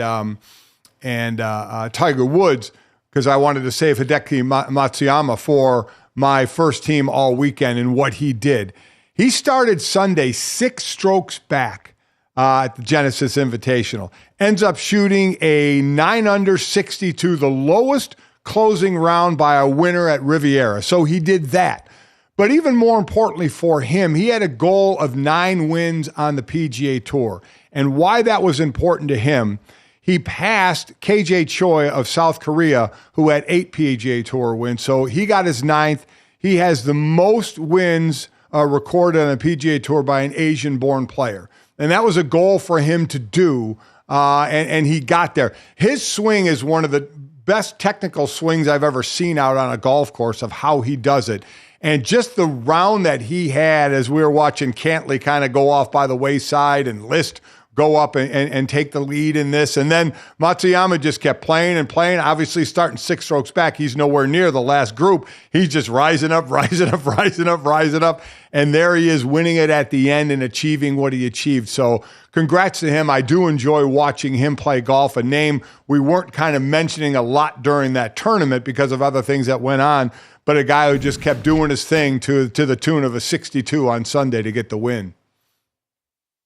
Speaker 2: Tiger Woods, because I wanted to save Hideki Matsuyama for my first team all weekend and what he did. He started Sunday 6 strokes back at the Genesis Invitational. Ends up shooting a 9 under 62, the lowest closing round by a winner at Riviera. So he did that. But even more importantly for him, he had a goal of 9 wins on the PGA Tour. And why that was important to him, he passed KJ Choi of South Korea, who had 8 PGA Tour wins. So he got his 9th. He has the most wins recorded on a PGA Tour by an Asian-born player. And that was a goal for him to do, and he got there. His swing is one of the best technical swings I've ever seen out on a golf course of how he does it. And just the round that he had as we were watching Cantley kind of go off by the wayside and List go up and take the lead in this. And then Matsuyama just kept playing and playing. Obviously, starting 6 strokes back, he's nowhere near the last group. He's just rising up. And there he is winning it at the end and achieving what he achieved. So congrats to him. I do enjoy watching him play golf, a name we weren't kind of mentioning a lot during that tournament because of other things that went on, but a guy who just kept doing his thing to the tune of a 62 on Sunday to get the win.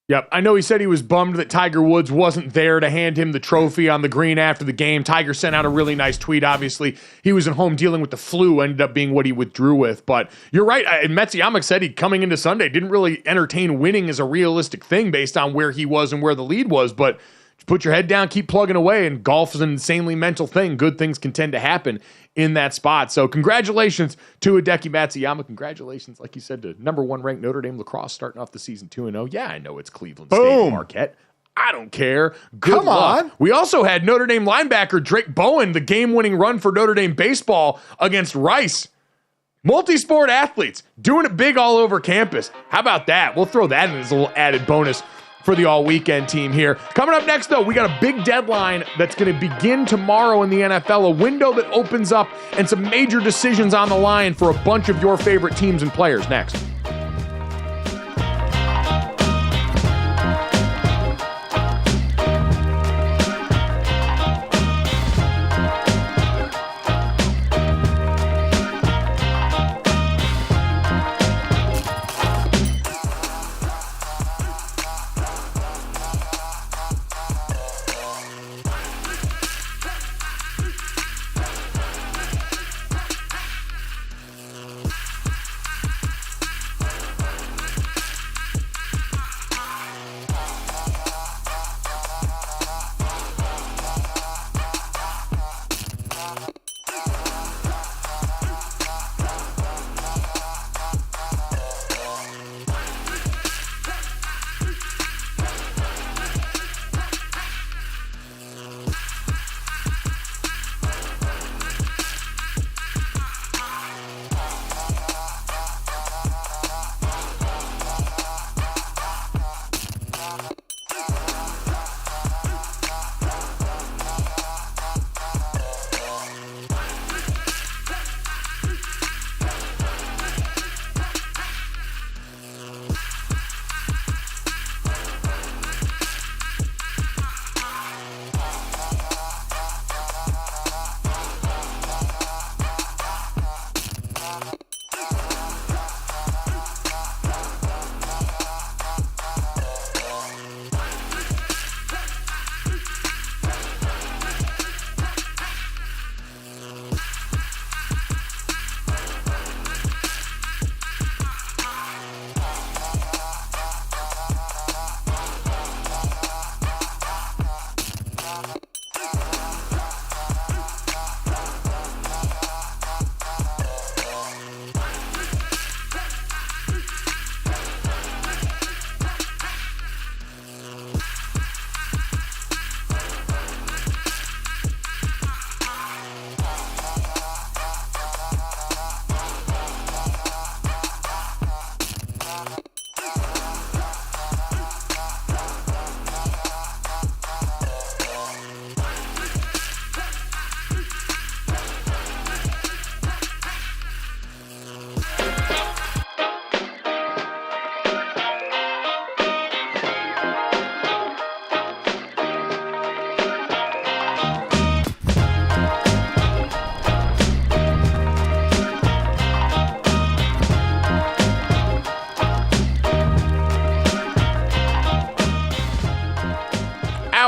Speaker 1: Yep, I know he said he was bummed that Tiger Woods wasn't there to hand him the trophy on the green after the game. Tiger sent out a really nice tweet. Obviously, he was at home dealing with the flu, ended up being what he withdrew with. But you're right, and Matsuyama said he, coming into Sunday, didn't really entertain winning as a realistic thing based on where he was and where the lead was. But put your head down, keep plugging away, and golf is an insanely mental thing. Good things can tend to happen in that spot. So congratulations to Hideki Matsuyama. Congratulations, like you said, to number 1 ranked Notre Dame lacrosse starting off the season 2-0. Yeah, I know it's Cleveland State Marquette. I don't care. Good luck. On. We also had Notre Dame linebacker Drake Bowen, the game-winning run for Notre Dame baseball against Rice. Multi-sport athletes doing it big all over campus. How about that? We'll throw that in as a little added bonus for the all-weekend team here. Coming up next, though, we got a big deadline that's going to begin tomorrow in the NFL, a window that opens up, and some major decisions on the line for a bunch of your favorite teams and players next.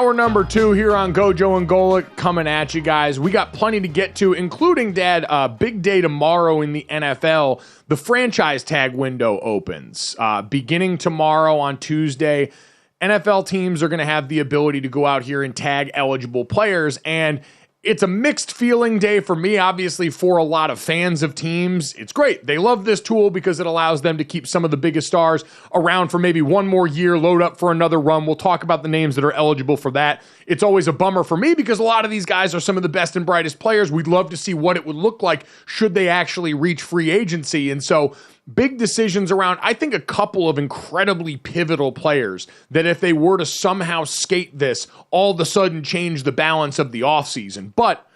Speaker 1: Hour number 2 here on GoJo and Golic coming at you guys. We got plenty to get to, including, Dad, big day tomorrow in the NFL. The franchise tag window opens. Beginning tomorrow on Tuesday, NFL teams are going to have the ability to go out here and tag eligible players, and it's a mixed feeling day for me. Obviously, for a lot of fans of teams, it's great. They love this tool because it allows them to keep some of the biggest stars around for maybe one more year, load up for another run. We'll talk about the names that are eligible for that. It's always a bummer for me because a lot of these guys are some of the best and brightest players. We'd love to see what it would look like should they actually reach free agency. And so big decisions around, I think, a couple of incredibly pivotal players that if they were to somehow skate this, all of a sudden change the balance of the offseason. But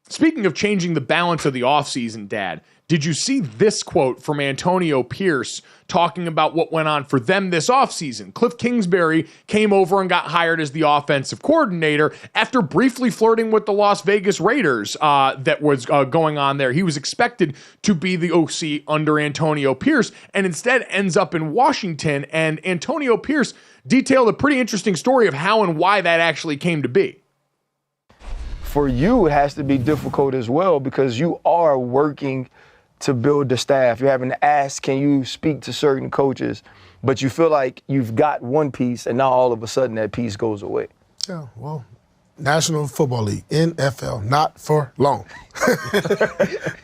Speaker 1: speaking of changing the balance of the offseason, Dad, did you see this quote from Antonio Pierce talking about what went on for them this offseason? Kliff Kingsbury came over and got hired as the offensive coordinator after briefly flirting with the Las Vegas Raiders that was going on there. He was expected to be the OC under Antonio Pierce and instead ends up in Washington. And Antonio Pierce detailed a pretty interesting story of how and why that actually came to be.
Speaker 6: For you, it has to be difficult as well because you are working to build the staff. You're having to ask, can you speak to certain coaches? But you feel like you've got one piece and now all of a sudden that piece goes away.
Speaker 7: Yeah, well, National Football League, NFL, not for long.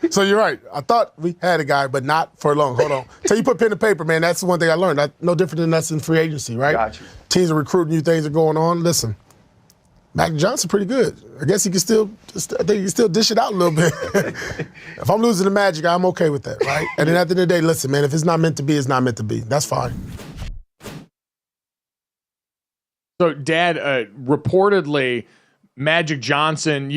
Speaker 7: So you're right. I thought we had a guy, but not for long. Hold on. So you put pen to paper, man. That's the one thing I learned. No different than us in free agency, right?
Speaker 6: Gotcha.
Speaker 7: Teams are recruiting you, things are going on. Listen, Mac Johnson pretty good. I guess he can still, I think he can still dish it out a little bit. If I'm losing the Magic, I'm okay with that, right? And then at the end of the day, listen, man, if it's not meant to be, it's not meant to be. That's fine.
Speaker 1: So, Dad, reportedly, Magic Johnson,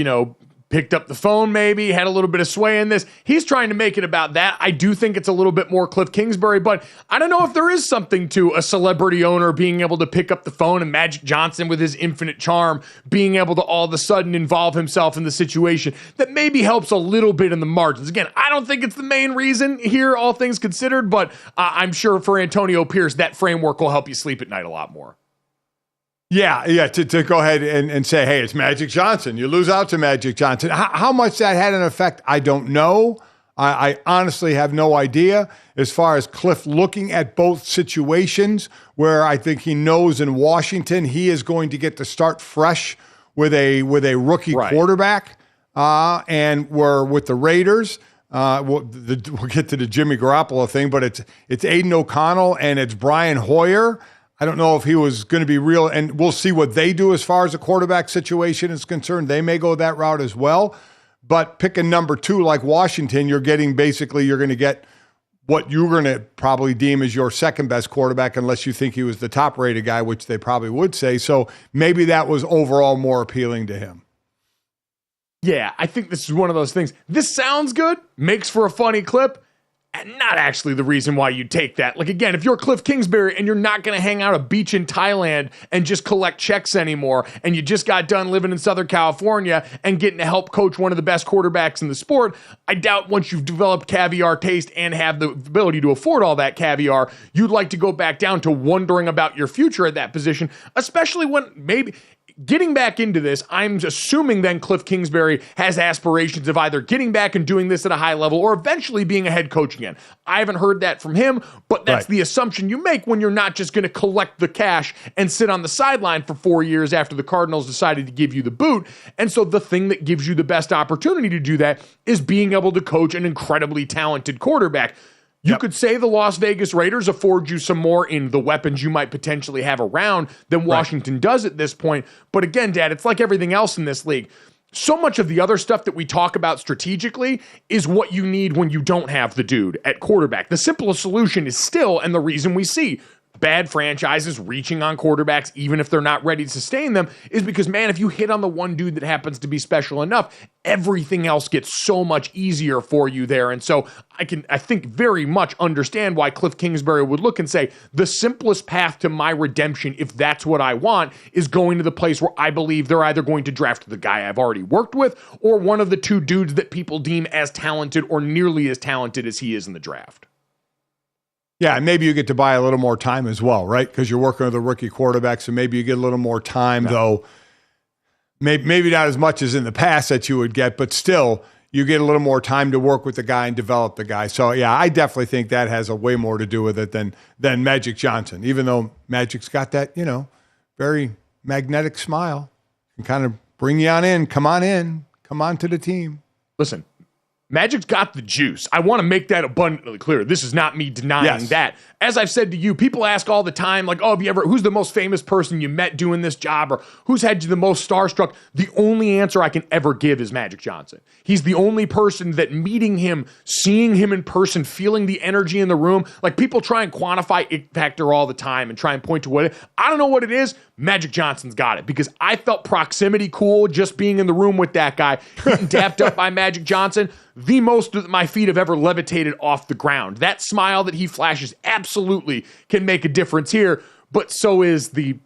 Speaker 1: picked up the phone maybe, had a little bit of sway in this. He's trying to make it about that. I do think it's a little bit more Kliff Kingsbury, but I don't know if there is something to a celebrity owner being able to pick up the phone and Magic Johnson with his infinite charm being able to all of a sudden involve himself in the situation that maybe helps a little bit in the margins. Again, I don't think it's the main reason here, all things considered, but I'm sure for Antonio Pierce, that framework will help you sleep at night a lot more.
Speaker 2: Yeah, to go ahead and say, hey, it's Magic Johnson. You lose out to Magic Johnson. How much that had an effect, I don't know. I honestly have no idea. As far as Kliff looking at both situations, where I think he knows in Washington he is going to get to start fresh with a rookie quarterback, and we're with the Raiders. We'll get to the Jimmy Garoppolo thing, but it's Aiden O'Connell and it's Brian Hoyer. I don't know if he was going to be real, and we'll see what they do as far as the quarterback situation is concerned. They may go that route as well. But picking number 2 like Washington, you're going to get what you're going to probably deem as your second best quarterback unless you think he was the top rated guy, which they probably would say. So maybe that was overall more appealing to him.
Speaker 1: Yeah, I think this is one of those things. This sounds good, makes for a funny clip, and not actually the reason why you take that. Like, again, if you're Kliff Kingsbury and you're not going to hang out a beach in Thailand and just collect checks anymore, and you just got done living in Southern California and getting to help coach one of the best quarterbacks in the sport, I doubt once you've developed caviar taste and have the ability to afford all that caviar, you'd like to go back down to wondering about your future at that position, especially when maybe getting back into this, I'm assuming then Kliff Kingsbury has aspirations of either getting back and doing this at a high level or eventually being a head coach again. I haven't heard that from him, but that's the assumption you make when you're not just going to collect the cash and sit on the sideline for 4 years after the Cardinals decided to give you the boot. And so the thing that gives you the best opportunity to do that is being able to coach an incredibly talented quarterback. You could say the Las Vegas Raiders afford you some more in the weapons you might potentially have around than Washington does at this point. But again, Dad, it's like everything else in this league. So much of the other stuff that we talk about strategically is what you need when you don't have the dude at quarterback. The simplest solution is still, and the reason we see bad franchises reaching on quarterbacks, even if they're not ready to sustain them, is because, man, if you hit on the one dude that happens to be special enough, everything else gets so much easier for you there. And so I think very much understand why Kliff Kingsbury would look and say, the simplest path to my redemption, if that's what I want, is going to the place where I believe they're either going to draft the guy I've already worked with or one of the two dudes that people deem as talented or nearly as talented as he is in the draft.
Speaker 2: Yeah, and maybe you get to buy a little more time as well, right? Because you're working with a rookie quarterback, so maybe you get a little more time, though. Maybe not as much as in the past that you would get, but still, you get a little more time to work with the guy and develop the guy. So, yeah, I definitely think that has a way more to do with it than Magic Johnson, even though Magic's got that, very magnetic smile and kind of bring you on in, come on to the team.
Speaker 1: Listen, Magic's got the juice. I want to make that abundantly clear. This is not me denying that. As I've said to you, people ask all the time, like, oh, who's the most famous person you met doing this job, or who's had you the most starstruck? The only answer I can ever give is Magic Johnson. He's the only person that meeting him, seeing him in person, feeling the energy in the room, like people try and quantify it factor all the time and try and point to what I don't know what it is. Magic Johnson's got it, because I felt proximity cool just being in the room with that guy, getting dapped up by Magic Johnson. The most that my feet have ever levitated off the ground. That smile that he flashes absolutely can make a difference here, but so is the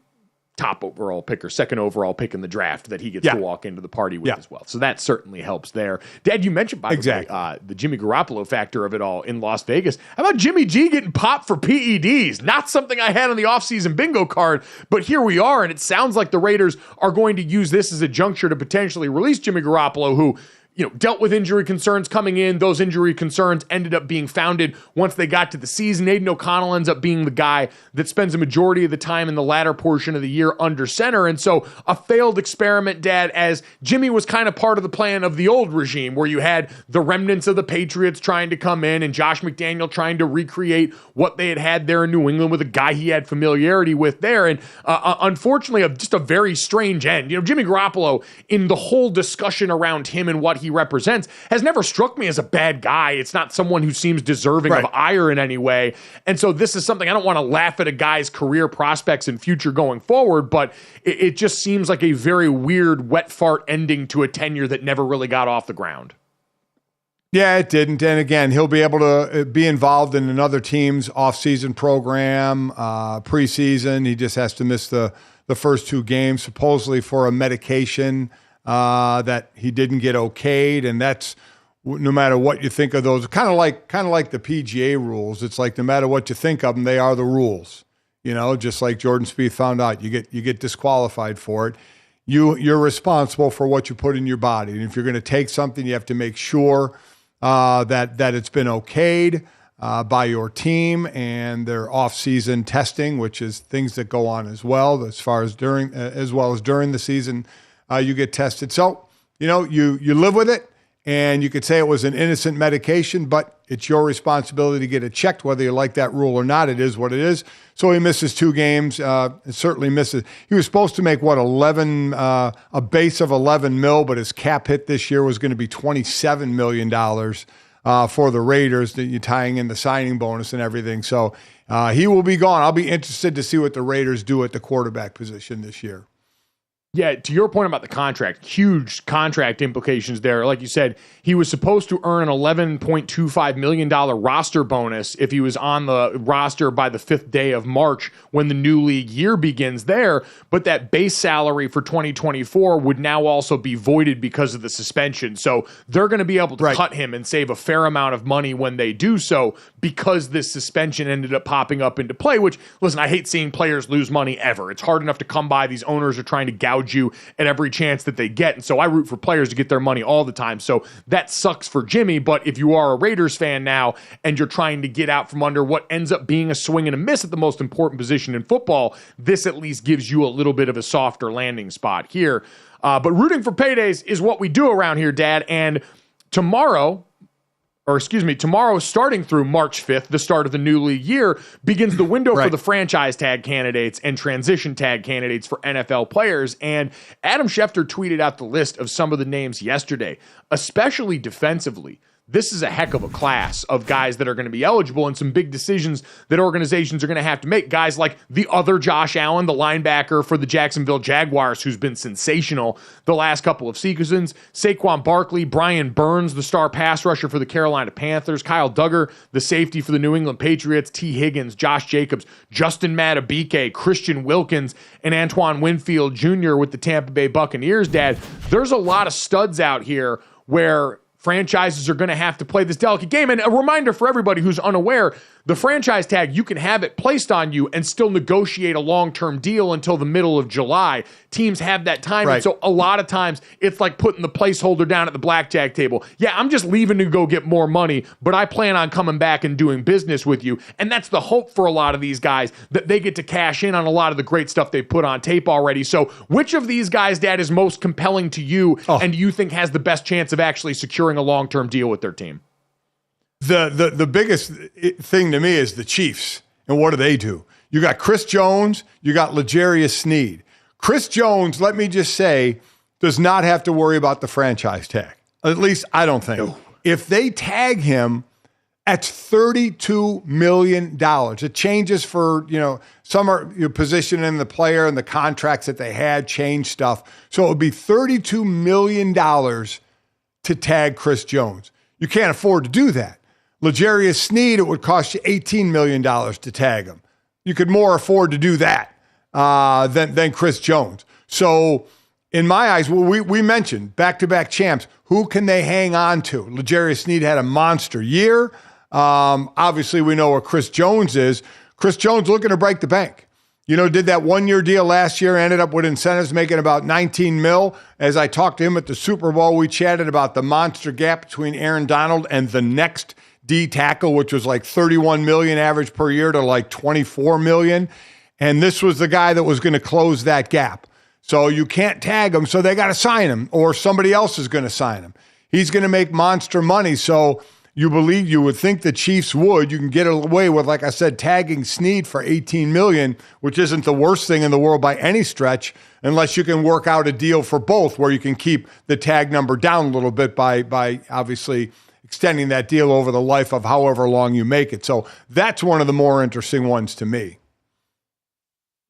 Speaker 1: top overall pick or second overall pick in the draft that he gets to walk into the party with as well. So that certainly helps there. Dad, you mentioned, by the way, the Jimmy Garoppolo factor of it all in Las Vegas. How about Jimmy G getting popped for PEDs? Not something I had on the offseason bingo card, but here we are, and it sounds like the Raiders are going to use this as a juncture to potentially release Jimmy Garoppolo, who dealt with injury concerns coming in. Those injury concerns ended up being founded once they got to the season. Aiden O'Connell ends up being the guy that spends a majority of the time in the latter portion of the year under center. And so a failed experiment, Dad, as Jimmy was kind of part of the plan of the old regime, where you had the remnants of the Patriots trying to come in and Josh McDaniel trying to recreate what they had there in New England with a guy he had familiarity with there. And unfortunately, just a very strange end. Jimmy Garoppolo, in the whole discussion around him and what he represents, has never struck me as a bad guy. It's not someone who seems deserving of ire in any way. And so this is something, I don't want to laugh at a guy's career prospects and future going forward, but it just seems like a very weird wet fart ending to a tenure that never really got off the ground.
Speaker 2: Yeah, it didn't. And again, he'll be able to be involved in another team's off-season program, preseason. He just has to miss the first 2 games, supposedly for a medication that he didn't get okayed, and that's no matter what you think of those. Kind of like the PGA rules. It's like no matter what you think of them, they are the rules. Just like Jordan Spieth found out, you get disqualified for it. You're responsible for what you put in your body, and if you're going to take something, you have to make sure that it's been okayed by your team and their off-season testing, which is things that go on as well as during the season. You get tested. So, you live with it, and you could say it was an innocent medication, but it's your responsibility to get it checked, whether you like that rule or not. It is what it is. So he misses 2 games. It certainly misses. He was supposed to make, a base of $11 million, but his cap hit this year was going to be $27 million for the Raiders, tying in the signing bonus and everything. So he will be gone. I'll be interested to see what the Raiders do at the quarterback position this year.
Speaker 1: Yeah, to your point about the contract, huge contract implications there. Like you said, he was supposed to earn an $11.25 million roster bonus if he was on the roster by the 5th day of March when the new league year begins there. But that base salary for 2024 would now also be voided because of the suspension. So they're going to be able to cut him and save a fair amount of money when they do so, because this suspension ended up popping up into play, which, listen, I hate seeing players lose money ever. It's hard enough to come by. These owners are trying to gouge you at every chance that they get. And so I root for players to get their money all the time. So that sucks for Jimmy. But if you are a Raiders fan now and you're trying to get out from under what ends up being a swing and a miss at the most important position in football, this at least gives you a little bit of a softer landing spot here. But rooting for paydays is what we do around here, Dad. And tomorrow, starting through March 5th, the start of the new league year, begins the window for the franchise tag candidates and transition tag candidates for NFL players. And Adam Schefter tweeted out the list of some of the names yesterday, especially defensively. This is a heck of a class of guys that are going to be eligible, and some big decisions that organizations are going to have to make. Guys like the other Josh Allen, the linebacker for the Jacksonville Jaguars, who's been sensational the last couple of seasons. Saquon Barkley, Brian Burns, the star pass rusher for the Carolina Panthers. Kyle Duggar, the safety for the New England Patriots. T. Higgins, Josh Jacobs, Justin Madubuike, Christian Wilkins, and Antoine Winfield Jr. with the Tampa Bay Buccaneers, Dad. There's a lot of studs out here where franchises are going to have to play this delicate game. And a reminder for everybody who's unaware, the franchise tag, you can have it placed on you and still negotiate a long-term deal until the middle of July. Teams have that time.
Speaker 2: Right.
Speaker 1: And so a lot of times it's like putting the placeholder down at the blackjack table. Yeah, I'm just leaving to go get more money, but I plan on coming back and doing business with you. And that's the hope for a lot of these guys, that they get to cash in on a lot of the great stuff they've put on tape already. So which of these guys, Dad, is most compelling to you and do you think has the best chance of actually securing a long-term deal with their team?
Speaker 2: The biggest thing to me is the Chiefs. And what do? You got Chris Jones, you got L'Jarius Sneed. Chris Jones, let me just say, does not have to worry about the franchise tag. At least I don't think. No. If they tag him, that's $32 million. It changes for, some are position in the player and the contracts that they had change stuff. So it would be $32 million to tag Chris Jones. You can't afford to do that. L'Jarius Sneed, it would cost you $18 million to tag him. You could more afford to do that than Chris Jones. So in my eyes, we mentioned back-to-back champs. Who can they hang on to? L'Jarius Sneed had a monster year. Obviously, we know where Chris Jones is. Chris Jones looking to break the bank. Did that one-year deal last year, ended up with incentives making about $19 million. As I talked to him at the Super Bowl, we chatted about the monster gap between Aaron Donald and the next D tackle, which was like $31 million average per year to like $24 million. And this was the guy that was going to close that gap. So you can't tag him, so they got to sign him, or somebody else is going to sign him. He's going to make monster money. So you would think the Chiefs would. You can get away with, like I said, tagging Sneed for $18 million, which isn't the worst thing in the world by any stretch, unless you can work out a deal for both where you can keep the tag number down a little bit by obviously extending that deal over the life of however long you make it. So that's one of the more interesting ones to me.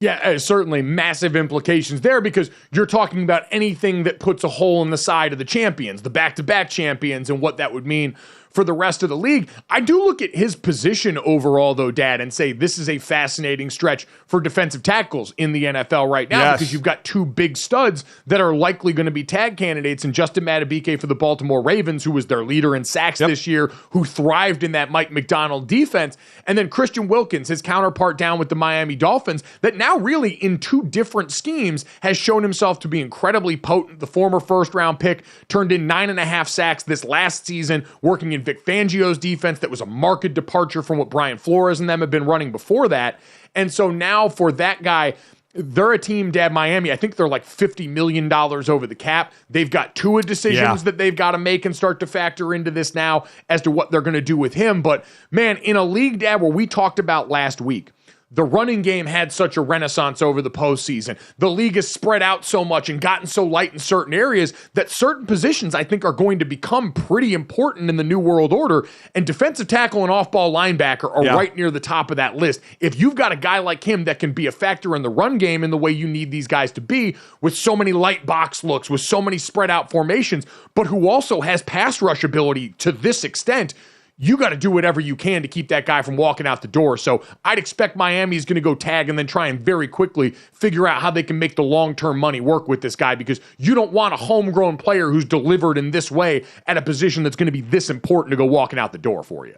Speaker 1: Yeah, certainly massive implications there because you're talking about anything that puts a hole in the side of the champions, the back-to-back champions, and what that would mean for the rest of the league. I do look at his position overall, though, Dad, and say this is a fascinating stretch for defensive tackles in the NFL right now because you've got two big studs that are likely going to be tag candidates, and Justin Madubuike for the Baltimore Ravens, who was their leader in sacks this year, who thrived in that Mike McDonald defense, and then Christian Wilkins, his counterpart down with the Miami Dolphins, that now really in two different schemes has shown himself to be incredibly potent. The former first-round pick turned in 9.5 sacks this last season, working in Vic Fangio's defense that was a marked departure from what Brian Flores and them have been running before that. And so now for that guy, they're a team, Dad, Miami, I think they're like $50 million over the cap. They've got two decisions that they've got to make and start to factor into this now as to what they're going to do with him. But man, in a league, Dad, where we talked about last week, the running game had such a renaissance over the postseason. The league has spread out so much and gotten so light in certain areas that certain positions, I think, are going to become pretty important in the new world order. And defensive tackle and off-ball linebacker are right near the top of that list. If you've got a guy like him that can be a factor in the run game in the way you need these guys to be, with so many light box looks, with so many spread-out formations, but who also has pass rush ability to this extent, you got to do whatever you can to keep that guy from walking out the door. So I'd expect Miami's going to go tag and then try and very quickly figure out how they can make the long-term money work with this guy, because you don't want a homegrown player who's delivered in this way at a position that's going to be this important to go walking out the door for you.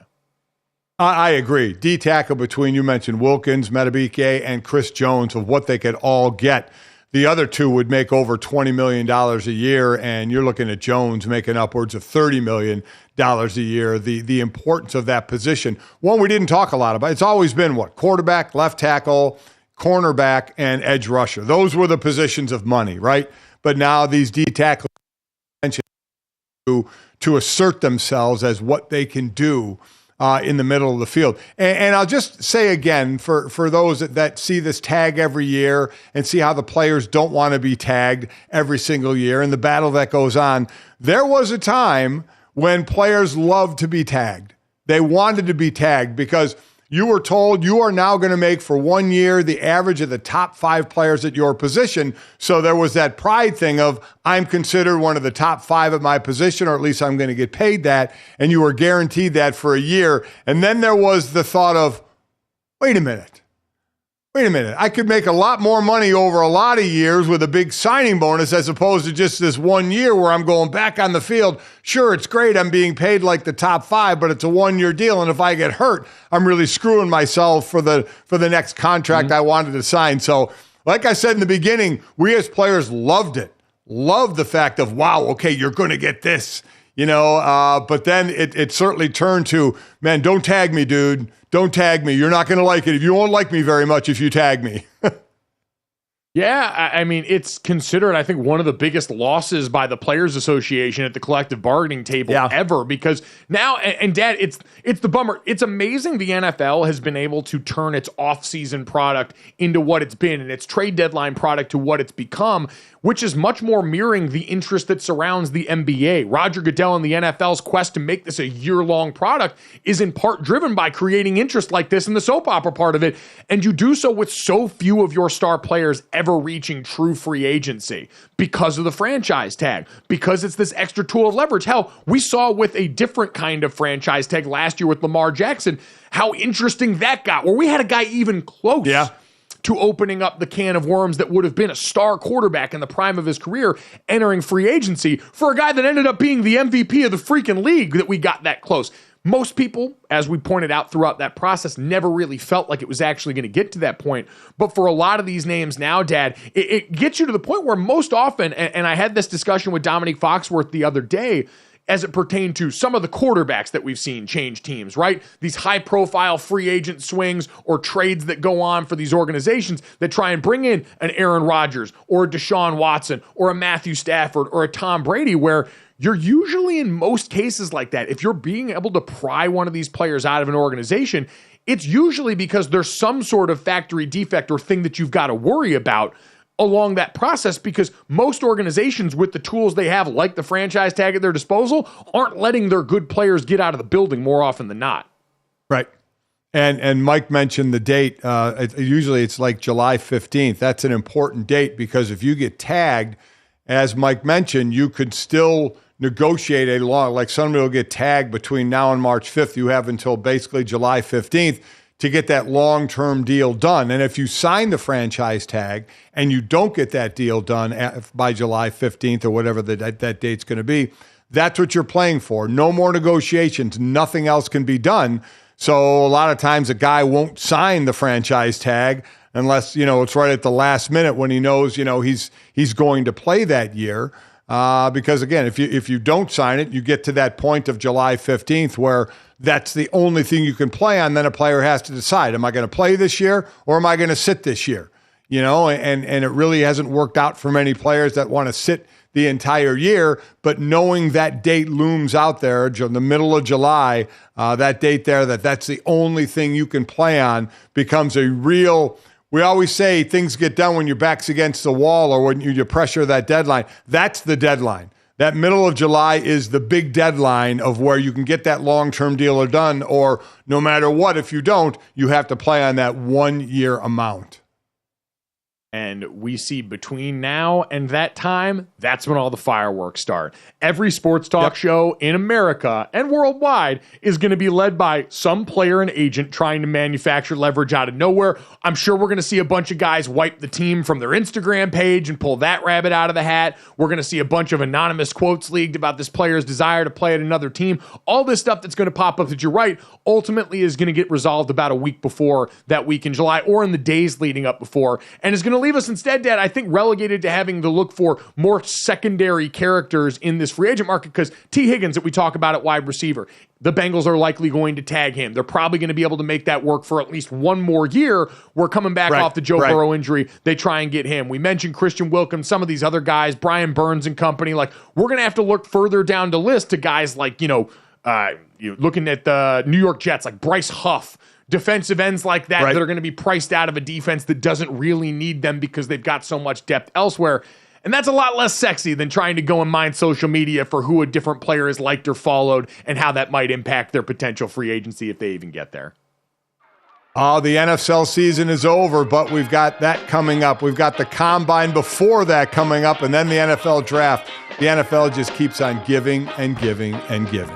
Speaker 2: I agree. D tackle between, you mentioned Wilkins, Madubuike, and Chris Jones, of what they could all get. The other two would make over $20 million a year, and you're looking at Jones making upwards of $30 million a year. The importance of that position, one we didn't talk a lot about. It's always been quarterback, left tackle, cornerback, and edge rusher. Those were the positions of money, right? But now these D tackles to assert themselves as what they can do in the middle of the field. And I'll just say again, for those that see this tag every year and see how the players don't want to be tagged every single year and the battle that goes on, there was a time when players loved to be tagged. They wanted to be tagged because you were told you are now going to make for 1 year the average of the top 5 players at your position. So there was that pride thing of, I'm considered one of the top 5 at my position, or at least I'm going to get paid that. And you were guaranteed that for a year. And then there was the thought of, wait a minute, wait a minute, I could make a lot more money over a lot of years with a big signing bonus as opposed to just this 1 year where I'm going back on the field. Sure, it's great. I'm being paid like the top 5, but it's a 1-year deal. And if I get hurt, I'm really screwing myself for the next contract I wanted to sign. So like I said in the beginning, we as players loved it. Loved the fact of, wow, okay, you're going to get this, but then it certainly turned to, man, don't tag me, dude. Don't tag me. You're not going to like it. You won't like me very much if you tag me.
Speaker 1: Yeah, I mean, it's considered, I think, one of the biggest losses by the Players Association at the collective bargaining table ever, because now, and Dad, it's the bummer. It's amazing the NFL has been able to turn its off-season product into what it's been, and its trade deadline product to what it's become, which is much more mirroring the interest that surrounds the NBA. Roger Goodell and the NFL's quest to make this a year-long product is in part driven by creating interest like this in the soap opera part of it, and you do so with so few of your star players ever reaching true free agency because of the franchise tag, because it's this extra tool of leverage. Hell, we saw with a different kind of franchise tag last year with Lamar Jackson how interesting that got, where we had a guy even close to opening up the can of worms that would have been a star quarterback in the prime of his career entering free agency for a guy that ended up being the MVP of the freaking league that we got that close. Most people, as we pointed out throughout that process, never really felt like it was actually going to get to that point. But for a lot of these names now, Dad, it gets you to the point where most often, and I had this discussion with Dominique Foxworth the other day, as it pertained to some of the quarterbacks that we've seen change teams, right? These high-profile free agent swings or trades that go on for these organizations that try and bring in an Aaron Rodgers or a Deshaun Watson or a Matthew Stafford or a Tom Brady, where you're usually, in most cases like that, if you're being able to pry one of these players out of an organization, it's usually because there's some sort of factory defect or thing that you've got to worry about along that process, because most organizations with the tools they have, like the franchise tag at their disposal, aren't letting their good players get out of the building more often than not.
Speaker 2: Right. And Mike mentioned the date. Usually it's like July 15th. That's an important date because if you get tagged, as Mike mentioned, you could still negotiate a long, like somebody will get tagged between now and March 5th. You have until basically July 15th to get that long-term deal done. And if you sign the franchise tag and you don't get that deal done by July 15th or whatever that date's going to be, that's what you're playing for. No more negotiations. Nothing else can be done. So a lot of times a guy won't sign the franchise tag unless, it's right at the last minute when he knows, he's going to play that year. Because again, if you don't sign it, you get to that point of July 15th where that's the only thing you can play on. Then a player has to decide, am I going to play this year or am I going to sit this year? And it really hasn't worked out for many players that want to sit the entire year, but knowing that date looms out there, the middle of July, that date there, that's the only thing you can play on becomes a real. We always say things get done when your back's against the wall or when you pressure that deadline. That's the deadline. That middle of July is the big deadline of where you can get that long-term deal done, or no matter what, if you don't, you have to play on that 1 year amount.
Speaker 1: And we see between now and that time, that's when all the fireworks start. Every sports talk show in America and worldwide is going to be led by some player and agent trying to manufacture leverage out of nowhere. I'm sure we're going to see a bunch of guys wipe the team from their Instagram page and pull that rabbit out of the hat. We're going to see a bunch of anonymous quotes leaked about this player's desire to play at another team. All this stuff that's going to pop up that you're right, ultimately is going to get resolved about a week before that week in July or in the days leading up before, and is going to leave us instead, Dad, I think, relegated to having to look for more secondary characters in this free agent market, because T. Higgins that we talk about at wide receiver, the Bengals are likely going to tag him. They're probably going to be able to make that work for at least one more year. We're coming back off the Joe Burrow injury. They try and get him. We mentioned Christian Wilkins, some of these other guys, Brian Burns and company. Like, we're going to have to look further down the list to guys like, looking at the New York Jets, like Bryce Huff, defensive ends like that that are going to be priced out of a defense that doesn't really need them because they've got so much depth elsewhere. And that's a lot less sexy than trying to go and mine social media for who a different player is liked or followed and how that might impact their potential free agency if they even get there.
Speaker 2: Oh, the NFL season is over, but we've got that coming up. We've got the combine before that coming up, and then the NFL draft. The NFL just keeps on giving and giving and giving.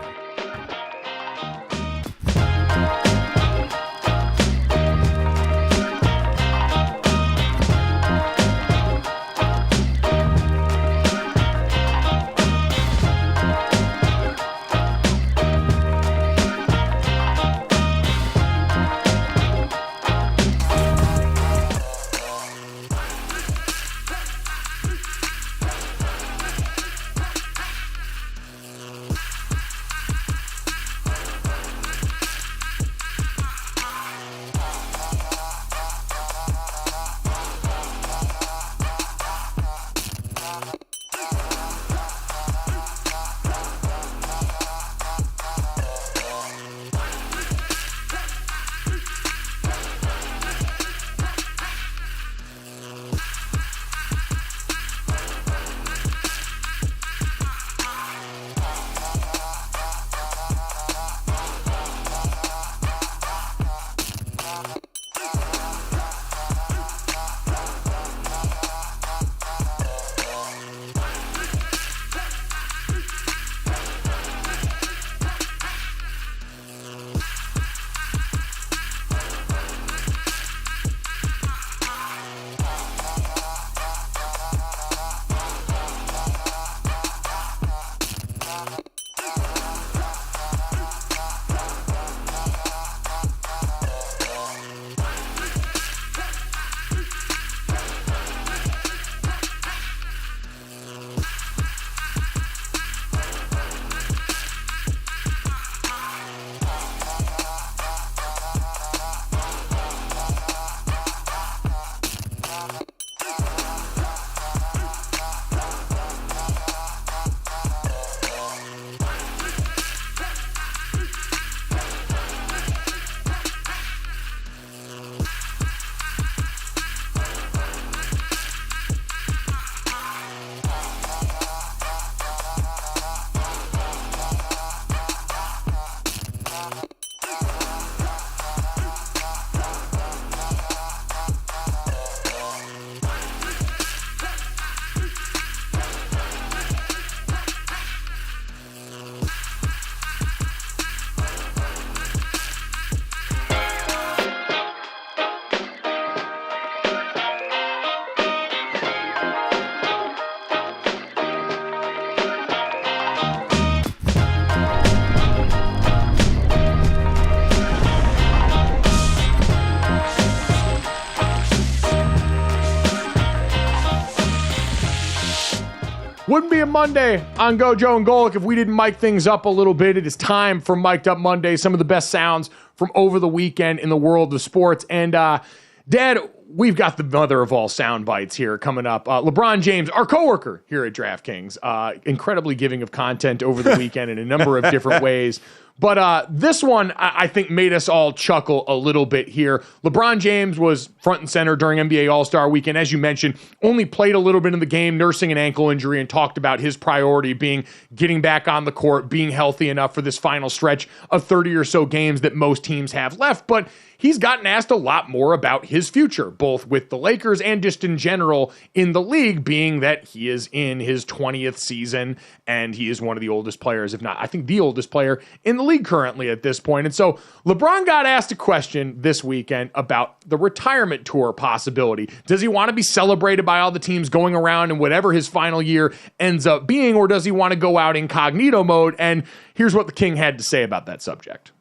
Speaker 1: Wouldn't be a Monday on GoJo and Golic if we didn't mic things up a little bit. It is time for Mic'd Up Monday, some of the best sounds from over the weekend in the world of sports. And, Dad, we've got the mother of all sound bites here coming up. LeBron James, our coworker here at DraftKings, incredibly giving of content over the weekend in a number of different ways. But this one, I think, made us all chuckle a little bit here. LeBron James was front and center during NBA All-Star Weekend. As you mentioned, only played a little bit in the game, nursing an ankle injury, and talked about his priority being getting back on the court, being healthy enough for this final stretch of 30 or so games that most teams have left. But he's gotten asked a lot more about his future, both with the Lakers and just in general in the league, being that he is in his 20th season and he is one of the oldest players, if not, I think the oldest player in the league currently at this point. And so LeBron got asked a question this weekend about the retirement tour possibility. Does he want to be celebrated by all the teams going around in whatever his final year ends up being, or does he want to go out incognito mode? And here's what the King had to say about that subject.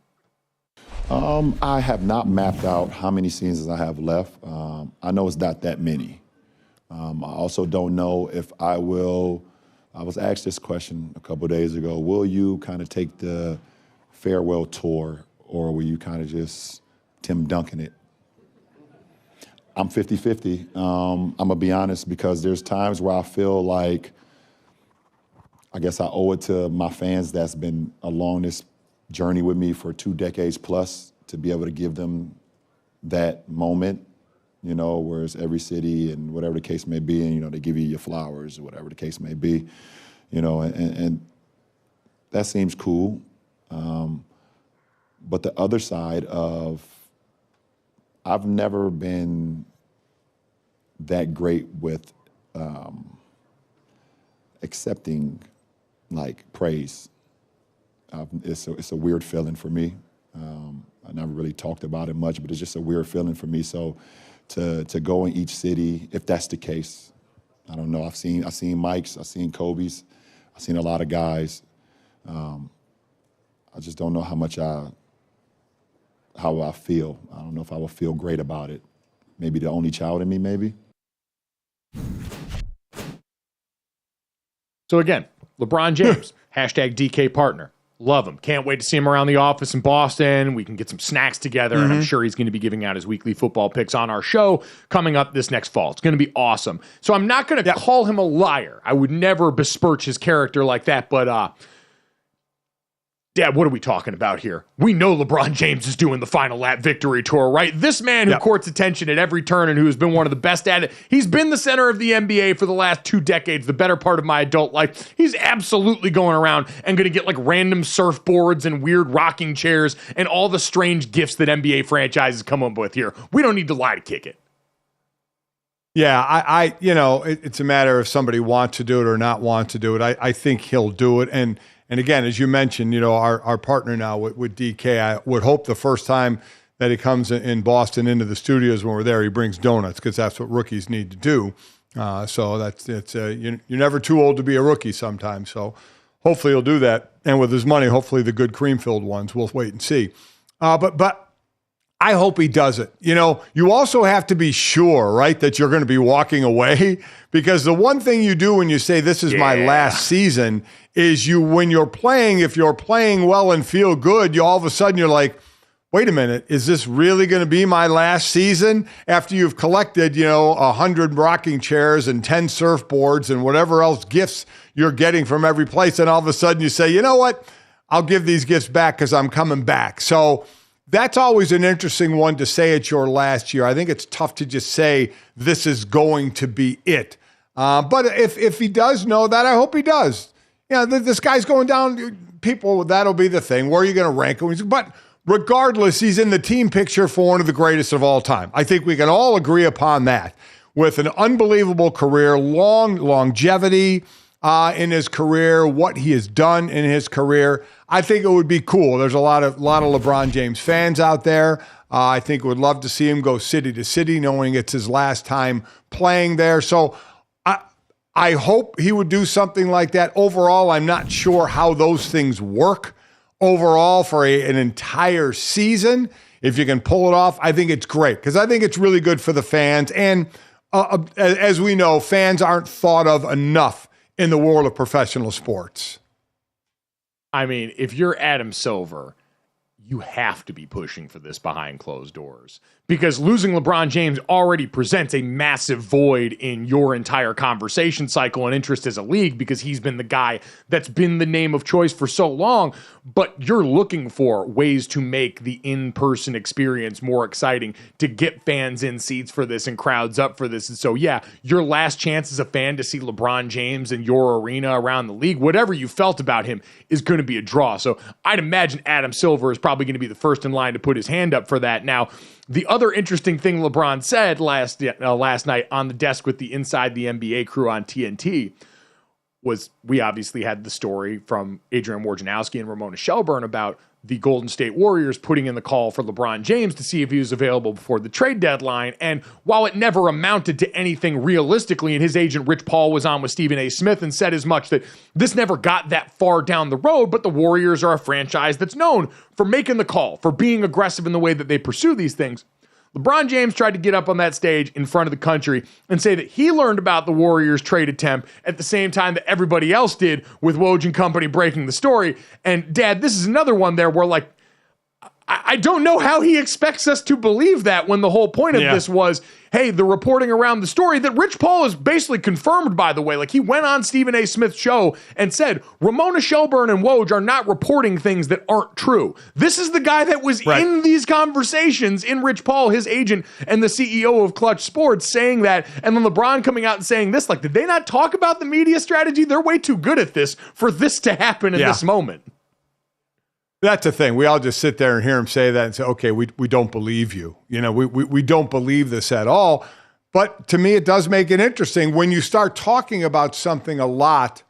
Speaker 8: I have not mapped out how many seasons I have left. I know it's not that many. I also don't know if I will. I was asked this question a couple of days ago. Will you kind of take the farewell tour, or will you kind of just Tim Duncan it? I'm 50-50. I'm going to be honest, because there's times where I feel like I guess I owe it to my fans that's been along this journey with me for 2 decades plus to be able to give them that moment, you know, whereas every city and whatever the case may be, and, you know, they give you your flowers or whatever the case may be, you know, and that seems cool. But the other side of, I've never been that great with accepting, like, praise. It's a weird feeling for me. I never really talked about it much, but it's just a weird feeling for me. So to go in each city, if that's the case, I don't know. I've seen Mike's, I've seen Kobe's, I've seen a lot of guys. I just don't know how I feel. I don't know if I will feel great about it. Maybe the only child in me, maybe.
Speaker 1: So again, LeBron James, hashtag DK partner. Love him. Can't wait to see him around the office in Boston. We can get some snacks together, and I'm sure he's going to be giving out his weekly football picks on our show coming up this next fall. It's going to be awesome. So I'm not going to call him a liar. I would never besmirch his character like that, but Dad, what are we talking about here? We know LeBron James is doing the final lap victory tour, right? This man who courts attention at every turn and who has been one of the best at it. He's been the center of the NBA for the last 2 decades, the better part of my adult life. He's absolutely going around and going to get like random surfboards and weird rocking chairs and all the strange gifts that NBA franchises come up with here. We don't need to lie to kick it.
Speaker 2: Yeah, I you know, it's a matter of somebody wants to do it or not want to do it. I think he'll do it. And again, as you mentioned, you know, our partner now with DK, I would hope the first time that he comes in Boston into the studios when we're there, he brings donuts, because that's what rookies need to do. So you're never too old to be a rookie sometimes. So hopefully he'll do that. And with his money, hopefully the good cream-filled ones. We'll wait and see. But I hope he does it. You know, you also have to be sure, right, that you're going to be walking away, because the one thing you do when you say this is my last season is when you're playing, if you're playing well and feel good, you all of a sudden you're like, wait a minute, is this really going to be my last season? After you've collected, 100 rocking chairs and 10 surfboards and whatever else gifts you're getting from every place, and all of a sudden you say, you know what, I'll give these gifts back because I'm coming back. So that's always an interesting one to say it's your last year. I think it's tough to just say this is going to be it. But if he does know that, I hope he does. This guy's going down. People, that'll be the thing. Where are you going to rank him? But regardless, he's in the team picture for one of the greatest of all time. I think we can all agree upon that. With an unbelievable career, longevity in his career, what he has done in his career, I think it would be cool. There's a lot of LeBron James fans out there. I think would love to see him go city to city, knowing it's his last time playing there. So I hope he would do something like that. Overall, I'm not sure how those things work overall for an entire season. If you can pull it off, I think it's great, because I think it's really good for the fans. And as we know, fans aren't thought of enough in the world of professional sports.
Speaker 1: I mean, if you're Adam Silver, you have to be pushing for this behind closed doors, because losing LeBron James already presents a massive void in your entire conversation cycle and interest as a league, because he's been the guy that's been the name of choice for so long. But you're looking for ways to make the in-person experience more exciting, to get fans in seats for this and crowds up for this. And so, yeah, your last chance as a fan to see LeBron James in your arena around the league, whatever you felt about him, is going to be a draw. So I'd imagine Adam Silver is probably going to be the first in line to put his hand up for that. Now, the other interesting thing LeBron said last night on the desk with the Inside the NBA crew on TNT was, we obviously had the story from Adrian Wojnarowski and Ramona Shelburne about the Golden State Warriors putting in the call for LeBron James to see if he was available before the trade deadline. And while it never amounted to anything realistically, and his agent Rich Paul was on with Stephen A. Smith and said as much, that this never got that far down the road, but the Warriors are a franchise that's known for making the call, for being aggressive in the way that they pursue these things. LeBron James tried to get up on that stage in front of the country and say that he learned about the Warriors trade attempt at the same time that everybody else did, with Woj and company breaking the story. And Dad, this is another one there where, like, I don't know how he expects us to believe that, when the whole point of this was, hey, the reporting around the story that Rich Paul has basically confirmed, by the way. Like, he went on Stephen A. Smith's show and said, Ramona Shelburne and Woj are not reporting things that aren't true. This is the guy that was in these conversations, in Rich Paul, his agent, and the CEO of Clutch Sports, saying that. And then LeBron coming out and saying this. Like, did they not talk about the media strategy? They're way too good at this for this to happen in this moment.
Speaker 2: That's the thing. We all just sit there and hear him say that and say, okay, we don't believe you. You know, we don't believe this at all. But to me, it does make it interesting. When you start talking about something a lot,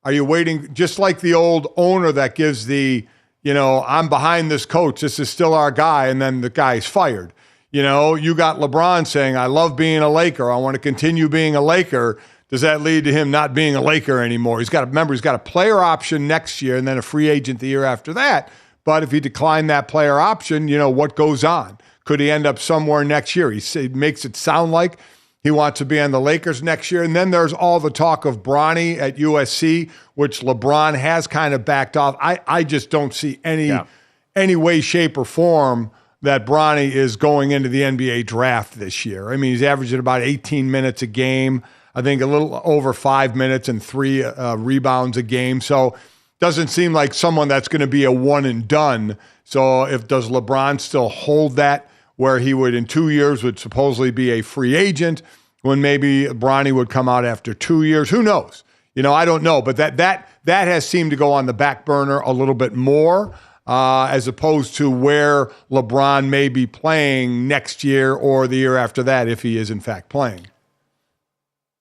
Speaker 2: are you waiting, just like the old owner that gives the, you know, I'm behind this coach, this is still our guy, and then the guy's fired. You know, you got LeBron saying, I love being a Laker, I want to continue being a Laker. Does that lead to him not being a Laker anymore? He's got a player option next year and then a free agent the year after that. But if he declined that player option, you know, what goes on? Could he end up somewhere next year? He makes it sound like he wants to be on the Lakers next year. And then there's all the talk of Bronny at USC, which LeBron has kind of backed off. I just don't see any way, shape, or form that Bronny is going into the NBA draft this year. I mean, he's averaging about 18 minutes a game. I think a little over 5 minutes and 3 rebounds a game. So doesn't seem like someone that's going to be a one and done. So does LeBron still hold that, where he would in 2 years would supposedly be a free agent, when maybe Bronny would come out after 2 years? Who knows? You know, I don't know. But that has seemed to go on the back burner a little bit more, as opposed to where LeBron may be playing next year or the year after that, if he is in fact playing.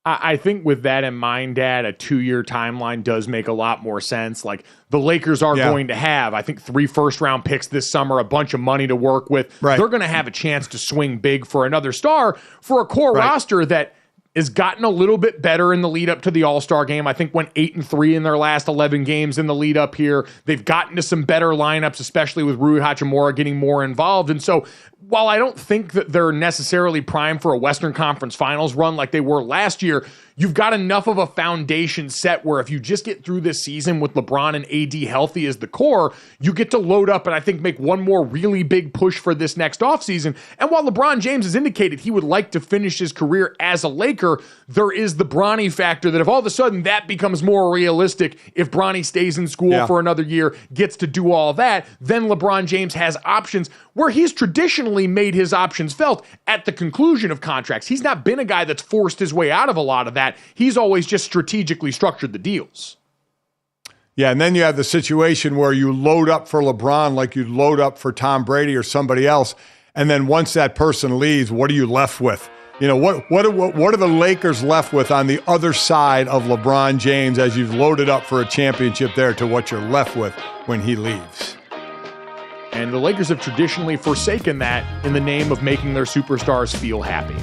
Speaker 1: I think with that in mind, Dad, a 2-year timeline does make a lot more sense. Like, the Lakers are going to have, I think, 3 first-round picks this summer, a bunch of money to work with. Right. They're going to have a chance to swing big for another star, for a core roster that has gotten a little bit better in the lead up to the All-Star game. I think went 8-3 in their last 11 games in the lead up here. They've gotten to some better lineups, especially with Rui Hachimura getting more involved. And so, while I don't think that they're necessarily primed for a Western Conference Finals run like they were last year, you've got enough of a foundation set where if you just get through this season with LeBron and AD healthy as the core, you get to load up and I think make one more really big push for this next offseason. And while LeBron James has indicated he would like to finish his career as a Laker, there is the Bronny factor that if all of a sudden that becomes more realistic, if Bronny stays in school for another year, gets to do all that, then LeBron James has options where he's traditionally made his options felt at the conclusion of contracts. He's not been a guy that's forced his way out of a lot of that. He's always just strategically structured the deals.
Speaker 2: Yeah, and then you have the situation where you load up for LeBron like you'd load up for Tom Brady or somebody else, and then once that person leaves, what are you left with? You know, what are the Lakers left with on the other side of LeBron James as you've loaded up for a championship there to what you're left with when he leaves?
Speaker 1: And the Lakers have traditionally forsaken that in the name of making their superstars feel happy.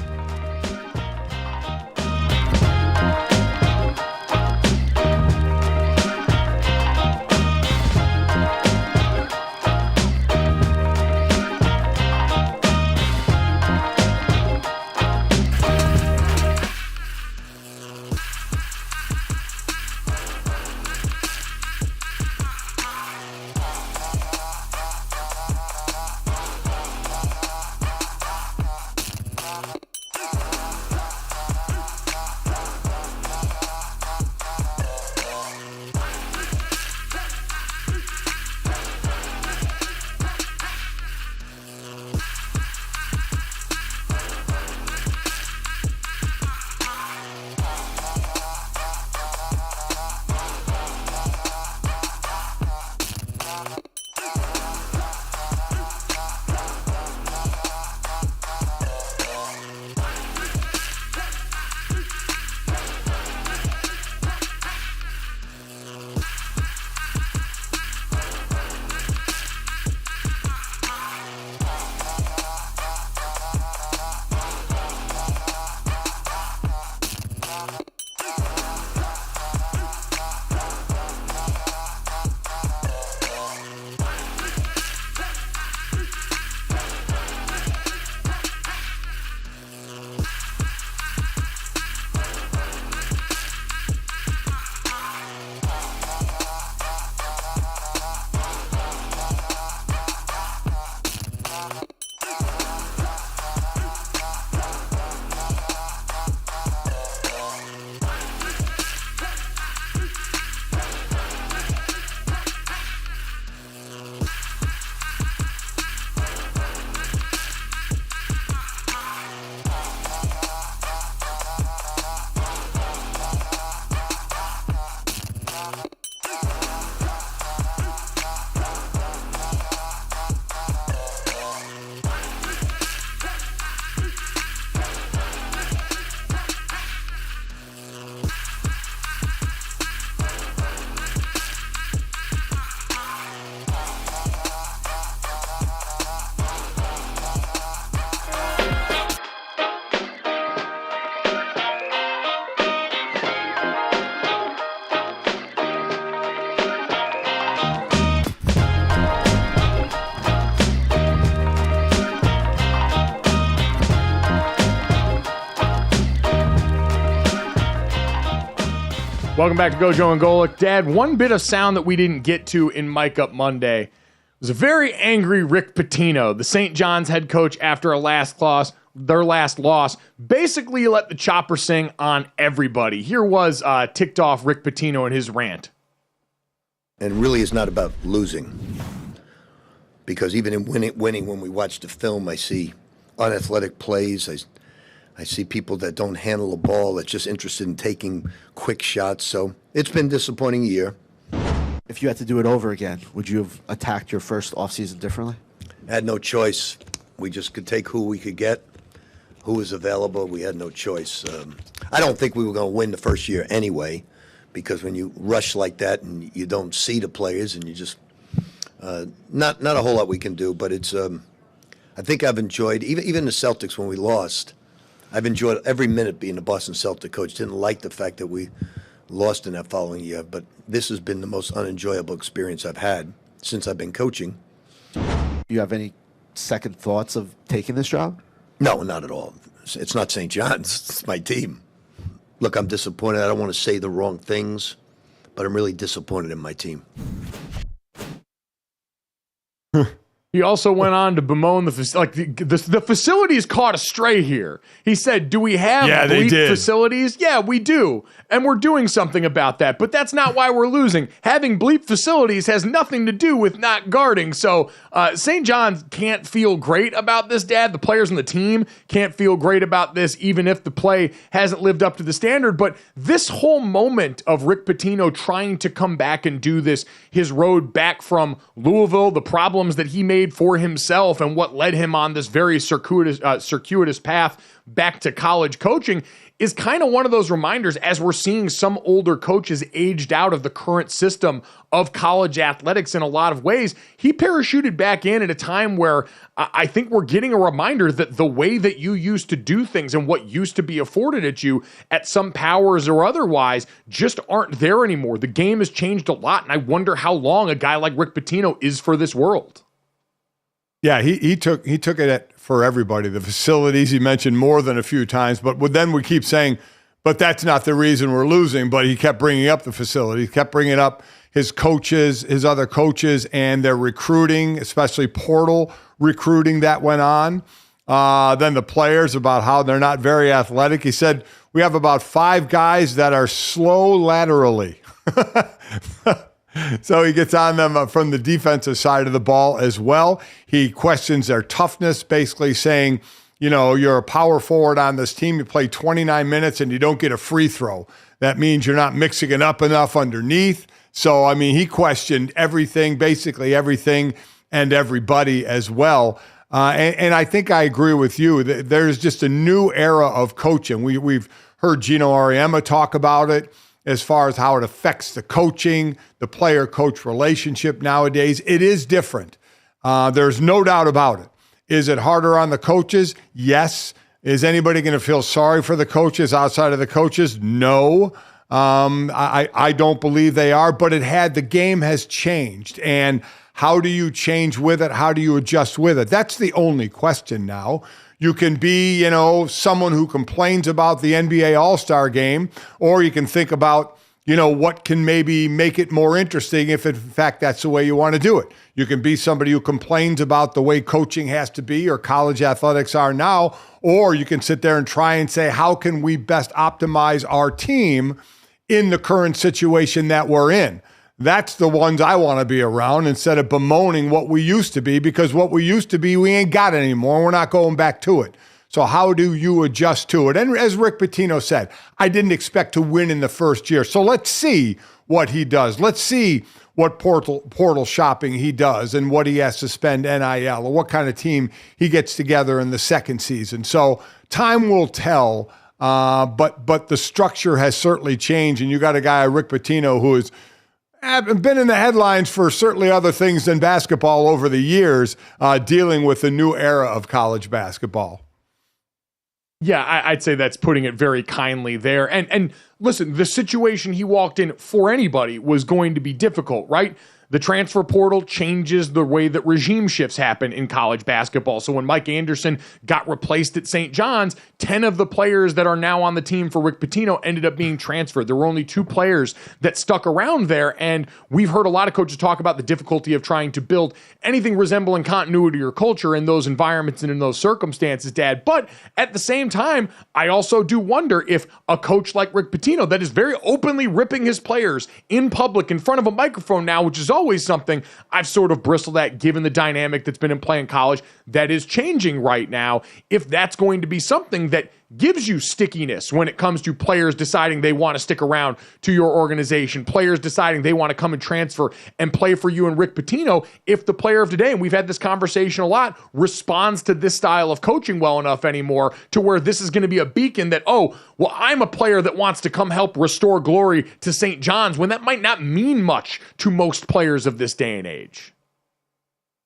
Speaker 1: Welcome back to GoJo and Golic. Dad, one bit of sound that we didn't get to in Mike Up Monday was a very angry Rick Pitino, the St. John's head coach, after their last loss. Basically let the chopper sing on everybody. Here was ticked off Rick Pitino and his rant.
Speaker 9: And really it's not about losing. Because even in winning, when we watch the film, I see unathletic plays. I see people that don't handle the ball, that's just interested in taking quick shots. So it's been a disappointing year.
Speaker 10: If you had to do it over again, would you have attacked your first offseason differently?
Speaker 9: I had no choice. We just could take who we could get, who was available. We had no choice. I don't think we were going to win the first year anyway, because when you rush like that and you don't see the players and you just not a whole lot we can do. But it's I think I've enjoyed even the Celtics when we lost. I've enjoyed every minute being the Boston Celtic coach. Didn't like the fact that we lost in that following year, but this has been the most unenjoyable experience I've had since I've been coaching.
Speaker 10: You have any second thoughts of taking this job?
Speaker 9: No, not at all. It's not St. John's. It's my team. Look, I'm disappointed. I don't want to say the wrong things, but I'm really disappointed in my team.
Speaker 1: He also went on to bemoan the facilities caught a stray here. He said, do we have bleep facilities? Yeah, we do. And we're doing something about that. But that's not why we're losing. Having bleep facilities has nothing to do with not guarding. So St. John's can't feel great about this, Dad. The players on the team can't feel great about this, even if the play hasn't lived up to the standard. But this whole moment of Rick Pitino trying to come back and do this, his road back from Louisville, the problems that he made for himself and what led him on this very circuitous path back to college coaching is kind of one of those reminders as we're seeing some older coaches aged out of the current system of college athletics in a lot of ways. He parachuted back in at a time where I think we're getting a reminder that the way that you used to do things and what used to be afforded at you at some powers or otherwise just aren't there anymore. The game has changed a lot, and I wonder how long a guy like Rick Pitino is for this world.
Speaker 2: Yeah, he took it for everybody. The facilities he mentioned more than a few times, but then we keep saying, but that's not the reason we're losing. But he kept bringing up the facilities, kept bringing up his coaches, his other coaches, and their recruiting, especially portal recruiting that went on. Then the players, about how they're not very athletic. He said, we have about 5 guys that are slow laterally. So he gets on them from the defensive side of the ball as well. He questions their toughness, basically saying, you know, you're a power forward on this team. You play 29 minutes and you don't get a free throw. That means you're not mixing it up enough underneath. So, I mean, he questioned everything, basically everything and everybody as well. And I think I agree with you. There's just a new era of coaching. We've heard Gino Auriemma talk about it, as far as how it affects the coaching, the player-coach relationship nowadays. It is different. There's no doubt about it. Is it harder on the coaches? Yes. Is anybody going to feel sorry for the coaches outside of the coaches? No. I don't believe they are, but the game has changed. And how do you change with it? How do you adjust with it? That's the only question now. You can be, someone who complains about the NBA All-Star game, or you can think about, what can maybe make it more interesting if in fact that's the way you want to do it. You can be somebody who complains about the way coaching has to be or college athletics are now, or you can sit there and try and say, how can we best optimize our team in the current situation that we're in? That's the ones I want to be around instead of bemoaning what we used to be, because what we used to be, we ain't got it anymore. We're not going back to it. So how do you adjust to it? And as Rick Pitino said, I didn't expect to win in the first year. So let's see what he does. Let's see what portal shopping he does and what he has to spend NIL or what kind of team he gets together in the second season. So time will tell, but the structure has certainly changed. And you got a guy, Rick Pitino, who is been in the headlines for certainly other things than basketball over the years, dealing with the new era of college basketball.
Speaker 1: Yeah, I'd say that's putting it very kindly there. And listen, the situation he walked in for anybody was going to be difficult, right? The transfer portal changes the way that regime shifts happen in college basketball. So when Mike Anderson got replaced at St. John's, 10 of the players that are now on the team for Rick Pitino ended up being transferred. There were only 2 players that stuck around there, and we've heard a lot of coaches talk about the difficulty of trying to build anything resembling continuity or culture in those environments and in those circumstances, Dad. But at the same time, I also do wonder if a coach like Rick Pitino that is very openly ripping his players in public in front of a microphone now, which is always something I've sort of bristled at given the dynamic that's been in play in college that is changing right now, if that's going to be something that gives you stickiness when it comes to players deciding they want to stick around to your organization, players deciding they want to come and transfer and play for you and Rick Pitino, if the player of today, and we've had this conversation a lot, responds to this style of coaching well enough anymore to where this is going to be a beacon that, oh, well, I'm a player that wants to come help restore glory to St. John's, when that might not mean much to most players of this day and age.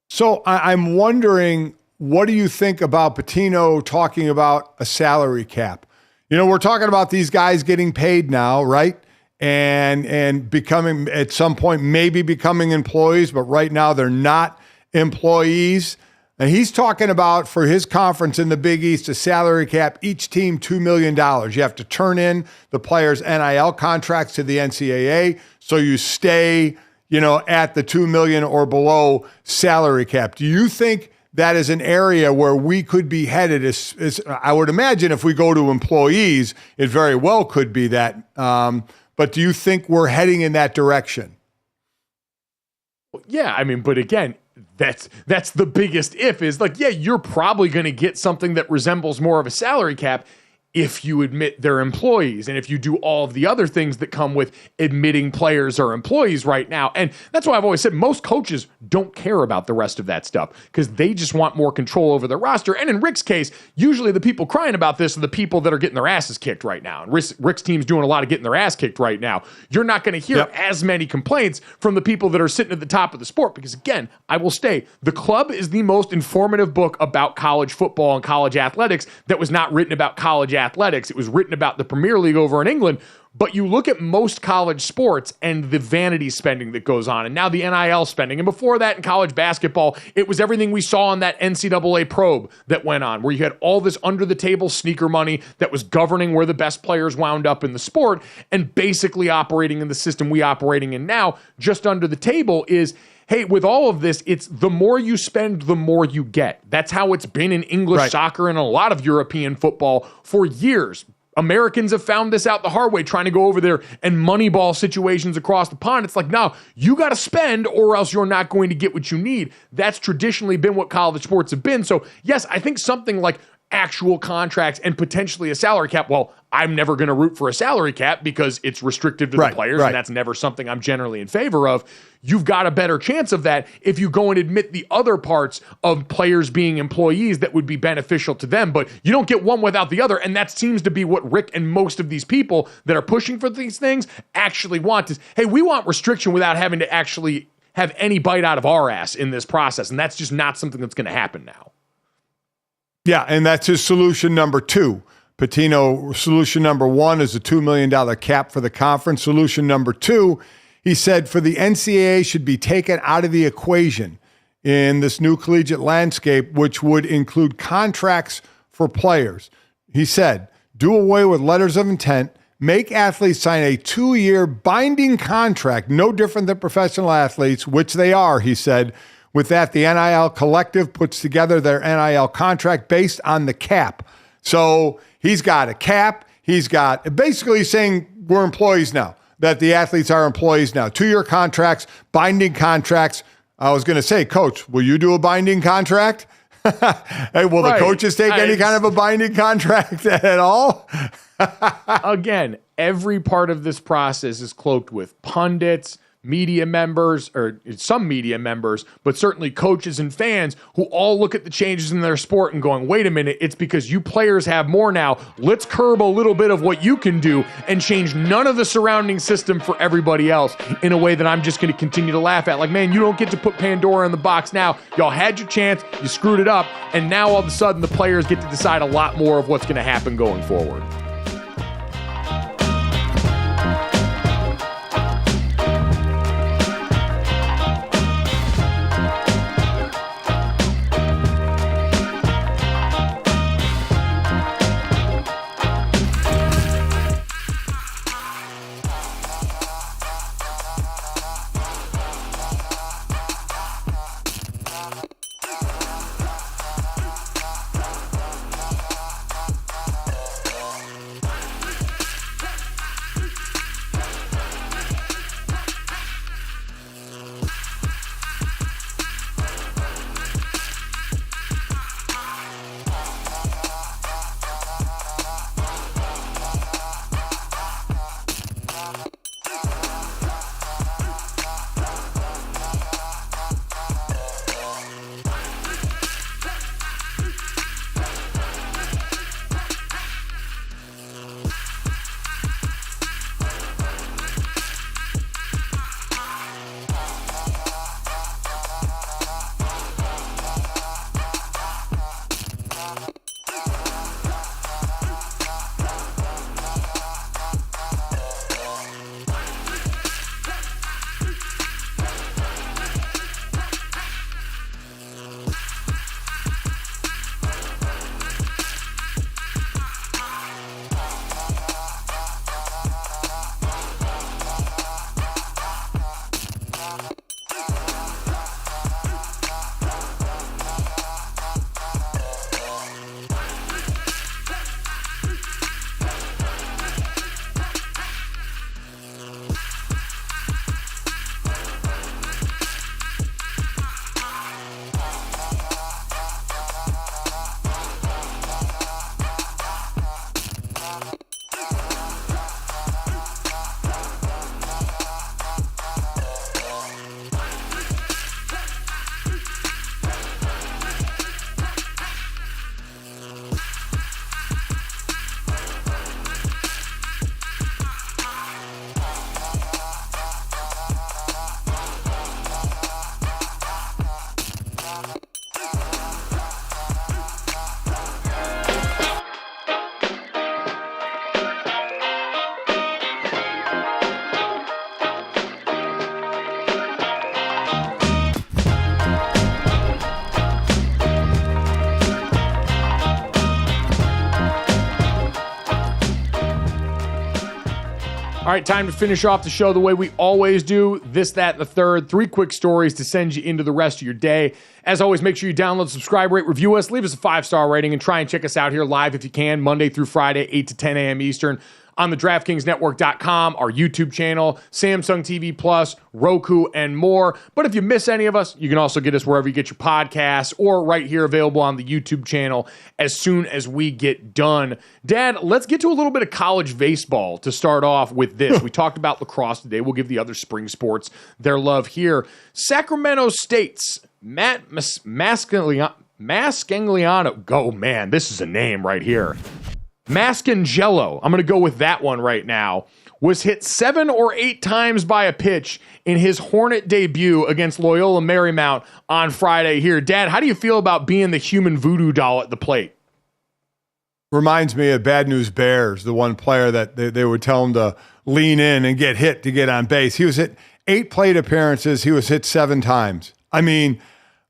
Speaker 2: So I'm wondering, what do you think about Pitino talking about a salary cap? You know, we're talking about these guys getting paid now, right? And becoming, at some point, maybe becoming employees, but right now they're not employees. And he's talking about, for his conference in the Big East, a salary cap, each team $2 million. You have to turn in the players' NIL contracts to the NCAA, so you stay, you know, at the $2 million or below salary cap. Do you think that is an area where we could be headed? As I would imagine if we go to employees, it very well could be that. But do you think we're heading in that direction?
Speaker 1: Yeah, I mean, but again, that's the biggest if, is like, yeah, you're probably going to get something that resembles more of a salary cap if you admit they're employees and if you do all of the other things that come with admitting players are employees right now. And that's why I've always said most coaches don't care about the rest of that stuff because they just want more control over their roster. And in Rick's case, usually the people crying about this are the people that are getting their asses kicked right now. And Rick's team's doing a lot of getting their ass kicked right now. You're not going to hear as many complaints from the people that are sitting at the top of the sport because, again, I will stay. The Club is the most informative book about college football and college athletics that was not written about college athletics. It was written about the Premier League over in England. But you look at most college sports and the vanity spending that goes on, and now the NIL spending. And before that in college basketball, it was everything we saw on that NCAA probe that went on, where you had all this under-the-table sneaker money that was governing where the best players wound up in the sport, and basically operating in the system we operating in now, just under the table is, hey, with all of this, it's the more you spend, the more you get. That's how it's been in English soccer and a lot of European football for years. Americans have found this out the hard way, trying to go over there and moneyball situations across the pond. It's like, no, you got to spend or else you're not going to get what you need. That's traditionally been what college sports have been. So, yes, I think something like actual contracts and potentially a salary cap. Well, I'm never going to root for a salary cap because it's restrictive to the players, and that's never something I'm generally in favor of. You've got a better chance of that if you go and admit the other parts of players being employees that would be beneficial to them, but you don't get one without the other, and that seems to be what Rick and most of these people that are pushing for these things actually want is, hey, we want restriction without having to actually have any bite out of our ass in this process, and that's just not something that's going to happen now.
Speaker 2: Yeah, and that's his solution number 2. Pitino, solution number 1 is a $2 million cap for the conference. Solution number 2, he said, for the NCAA should be taken out of the equation in this new collegiate landscape, which would include contracts for players. He said, do away with letters of intent, make athletes sign a 2-year binding contract, no different than professional athletes, which they are, he said. With that, the NIL collective puts together their NIL contract based on the cap. So he's got a cap. He's got basically saying we're employees now, that the athletes are employees now. 2-year contracts, binding contracts. I was going to say, Coach, will you do a binding contract? Hey, will the coaches take any kind of a binding contract at all?
Speaker 1: Again, every part of this process is cloaked with pundits, media members, or some media members, but certainly coaches and fans who all look at the changes in their sport and going, wait a minute, it's because you players have more now. Let's curb a little bit of what you can do and change none of the surrounding system for everybody else in a way that I'm just going to continue to laugh at. Like, man, you don't get to put Pandora in the box now. Y'all had your chance, you screwed it up, and now all of a sudden the players get to decide a lot more of what's going to happen going forward. All right, time to finish off the show the way we always do. This, that, and the third. 3 quick stories to send you into the rest of your day. As always, make sure you download, subscribe, rate, review us, leave us a 5-star rating, and try and check us out here live if you can, Monday through Friday, 8 to 10 a.m. Eastern, on the DraftKingsNetwork.com, our YouTube channel, Samsung TV Plus, Roku, and more. But if you miss any of us, you can also get us wherever you get your podcasts or right here available on the YouTube channel as soon as we get done. Dad, let's get to a little bit of college baseball to start off with this. We talked about lacrosse today. We'll give the other spring sports their love here. Sacramento State's Matt Mascangliano. Go, man, this is a name right here. Mascangello, I'm going to go with that one right now, was hit 7 or 8 times by a pitch in his Hornet debut against Loyola Marymount on Friday here. Dad, how do you feel about being the human voodoo doll at the plate?
Speaker 2: Reminds me of Bad News Bears, the one player that they would tell him to lean in and get hit to get on base. He was hit 8 plate appearances. He was hit 7 times. I mean,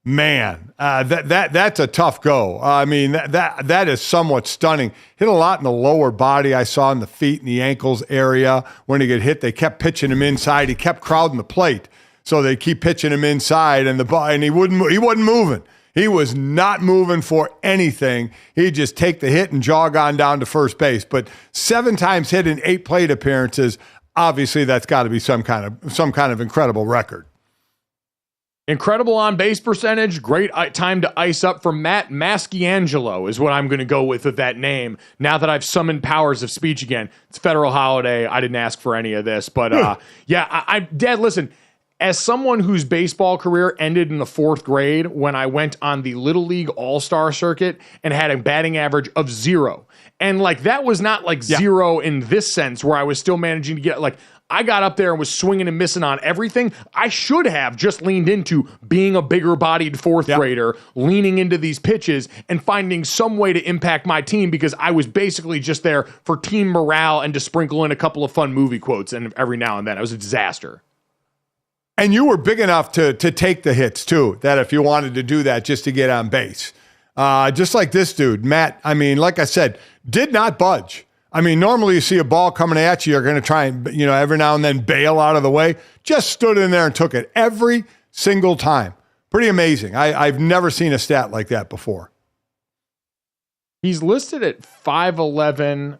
Speaker 2: man, that's a tough go. I mean, that is somewhat stunning. Hit a lot in the lower body. I saw in the feet and the ankles area when he get hit. They kept pitching him inside. He kept crowding the plate, so they keep pitching him inside, and he wasn't moving. He was not moving for anything. He'd just take the hit and jog on down to first base. But 7 times hit in 8 plate appearances. Obviously, that's got to be some kind of incredible record.
Speaker 1: Incredible on-base percentage. Great time to ice up for Matt Masciangelo is what I'm going to go with that name, now that I've summoned powers of speech again. It's a federal holiday. I didn't ask for any of this. But, Dad, listen, as someone whose baseball career ended in the 4th grade when I went on the Little League All-Star circuit and had a batting average of 0. And, that was not, 0 in this sense where I was still managing to get, I got up there and was swinging and missing on everything. I should have just leaned into being a bigger-bodied 4th grader, leaning into these pitches, and finding some way to impact my team because I was basically just there for team morale and to sprinkle in a couple of fun movie quotes and every now and then. It was a disaster.
Speaker 2: And you were big enough to take the hits, too, that if you wanted to do that just to get on base. Just like this dude, Matt, I mean, like I said, did not budge. I mean, normally you see a ball coming at you, you're going to try and, every now and then bail out of the way. Just stood in there and took it every single time. Pretty amazing. I've never seen a stat like that before.
Speaker 1: He's listed at 5'11".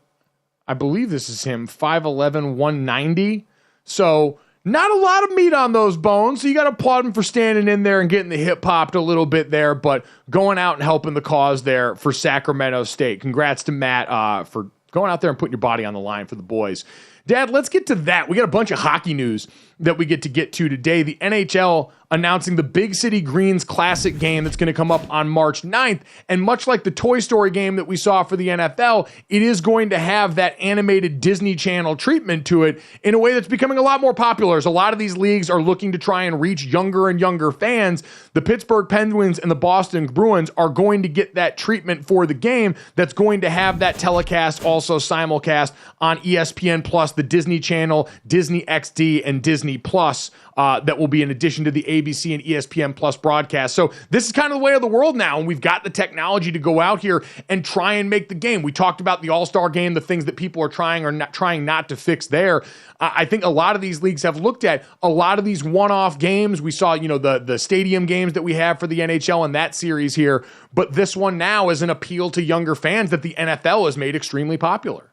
Speaker 1: I believe this is him, 5'11", 190. So not a lot of meat on those bones. So you got to applaud him for standing in there and getting the hip popped a little bit there, but going out and helping the cause there for Sacramento State. Congrats to Matt for going out there and putting your body on the line for the boys. Dad, let's get to that. We got a bunch of hockey news that we get to today. The NHL announcing the Big City Greens Classic game that's going to come up on March 9th. And much like the Toy Story game that we saw for the NFL, it is going to have that animated Disney Channel treatment to it in a way that's becoming a lot more popular. As a lot of these leagues are looking to try and reach younger and younger fans, the Pittsburgh Penguins and the Boston Bruins are going to get that treatment for the game that's going to have that telecast also simulcast on ESPN Plus, the Disney Channel, Disney XD, and Disney Plus. That will be in addition to the ABC and ESPN Plus broadcast. So this is kind of the way of the world now, and we've got the technology to go out here and try and make the game. We talked about the All-Star game, the things that people are trying or not trying not to fix there. I think a lot of these leagues have looked at a lot of these one-off games. We saw, the stadium games that we have for the NHL in that series here, but this one now is an appeal to younger fans that the NFL has made extremely popular.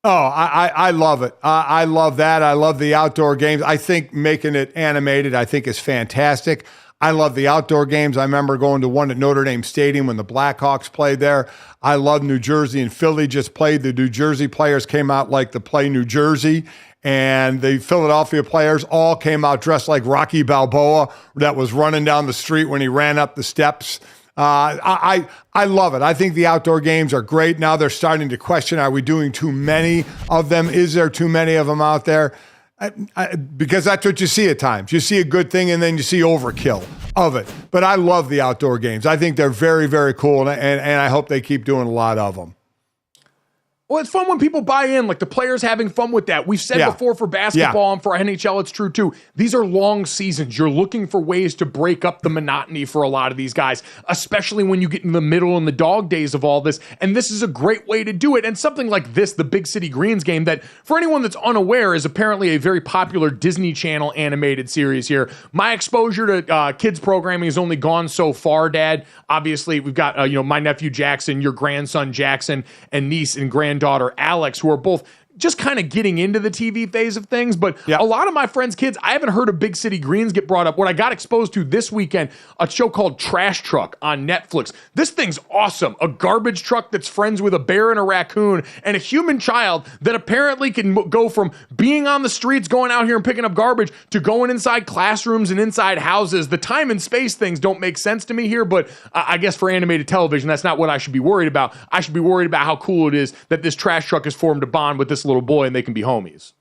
Speaker 2: Oh, I love it. I love that. I love the outdoor games. I think making it animated, I think, is fantastic. I love the outdoor games. I remember going to one at Notre Dame Stadium when the Blackhawks played there. I love New Jersey and Philly just played. The New Jersey players came out like to play New Jersey, and the Philadelphia players all came out dressed like Rocky Balboa that was running down the street when he ran up the steps. I love it. I think the outdoor games are great. Now they're starting to question, are we doing too many of them? Is there too many of them out there? Because that's what you see at times. You see a good thing and then you see overkill of it. But I love the outdoor games. I think they're very, very cool, and I hope they keep doing a lot of them.
Speaker 1: Well, it's fun when people buy in, like the players having fun with that. We've said before for basketball and for NHL, it's true too. These are long seasons. You're looking for ways to break up the monotony for a lot of these guys, especially when you get in the middle and the dog days of all this. And this is a great way to do it. And something like this, the Big City Greens game, that for anyone that's unaware is apparently a very popular Disney Channel animated series here. My exposure to kids programming has only gone so far, Dad. Obviously, we've got my nephew Jackson, your grandson Jackson, and niece and granddaughter Alex, who are both just kind of getting into the TV phase of things. But a lot of my friends' kids, I haven't heard of Big City Greens get brought up. What I got exposed to this weekend, a show called Trash Truck on Netflix. This thing's awesome. A garbage truck that's friends with a bear and a raccoon and a human child that apparently can go from being on the streets, going out here and picking up garbage, to going inside classrooms and inside houses. The time and space things don't make sense to me here, but I guess for animated television, that's not what I should be worried about. I should be worried about how cool it is that this trash truck has formed a bond with this little boy and they can be homies.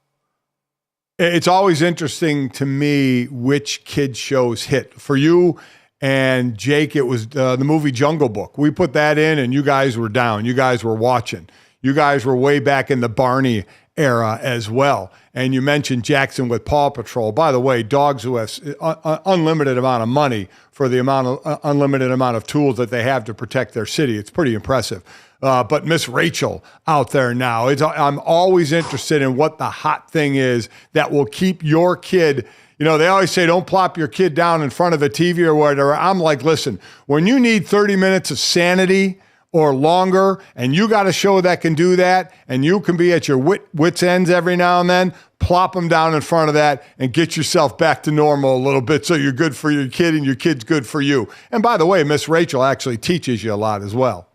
Speaker 2: It's always interesting to me which kid shows hit. For you and Jake, it was the movie Jungle Book. We put that in and you guys were down. You guys were watching. You guys were way back in the Barney era as well. And you mentioned Jackson with Paw Patrol. By the way, dogs who have unlimited amount of money for the unlimited amount of tools that they have to protect their city. It's pretty impressive. But Miss Rachel out there now, I'm always interested in what the hot thing is that will keep your kid. They always say don't plop your kid down in front of the TV or whatever. I'm like, listen, when you need 30 minutes of sanity or longer, and you got a show that can do that, and you can be at your wits' ends every now and then, plop them down in front of that and get yourself back to normal a little bit so you're good for your kid and your kid's good for you. And by the way, Miss Rachel actually teaches you a lot as well.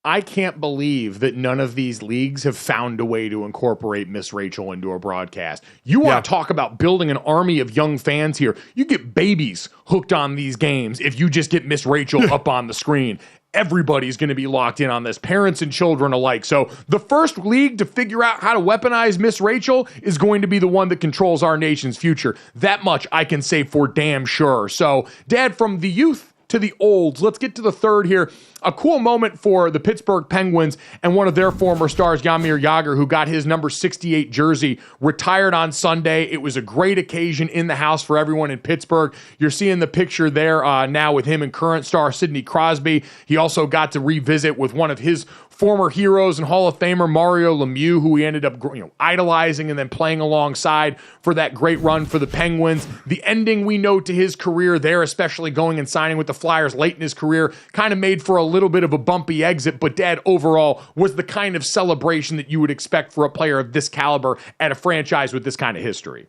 Speaker 1: I can't believe that none of these leagues have found a way to incorporate Miss Rachel into a broadcast. You want to talk about building an army of young fans here. You get babies hooked on these games if you just get Miss Rachel up on the screen. Everybody's going to be locked in on this, parents and children alike. So the first league to figure out how to weaponize Miss Rachel is going to be the one that controls our nation's future. That much I can say for damn sure. So, Dad, from the youth to the olds, let's get to the third here. A cool moment for the Pittsburgh Penguins and one of their former stars, Jaromir Jagr, who got his number 68 jersey retired on Sunday. It was a great occasion in the house for everyone in Pittsburgh. You're seeing the picture there now with him and current star Sidney Crosby. He also got to revisit with one of his former heroes and Hall of Famer Mario Lemieux, who he ended up idolizing and then playing alongside for that great run for the Penguins. The ending we know to his career there, especially going and signing with the Flyers late in his career, kind of made for a little bit of a bumpy exit, but Dad, overall, was the kind of celebration that you would expect for a player of this caliber at a franchise with this kind of history.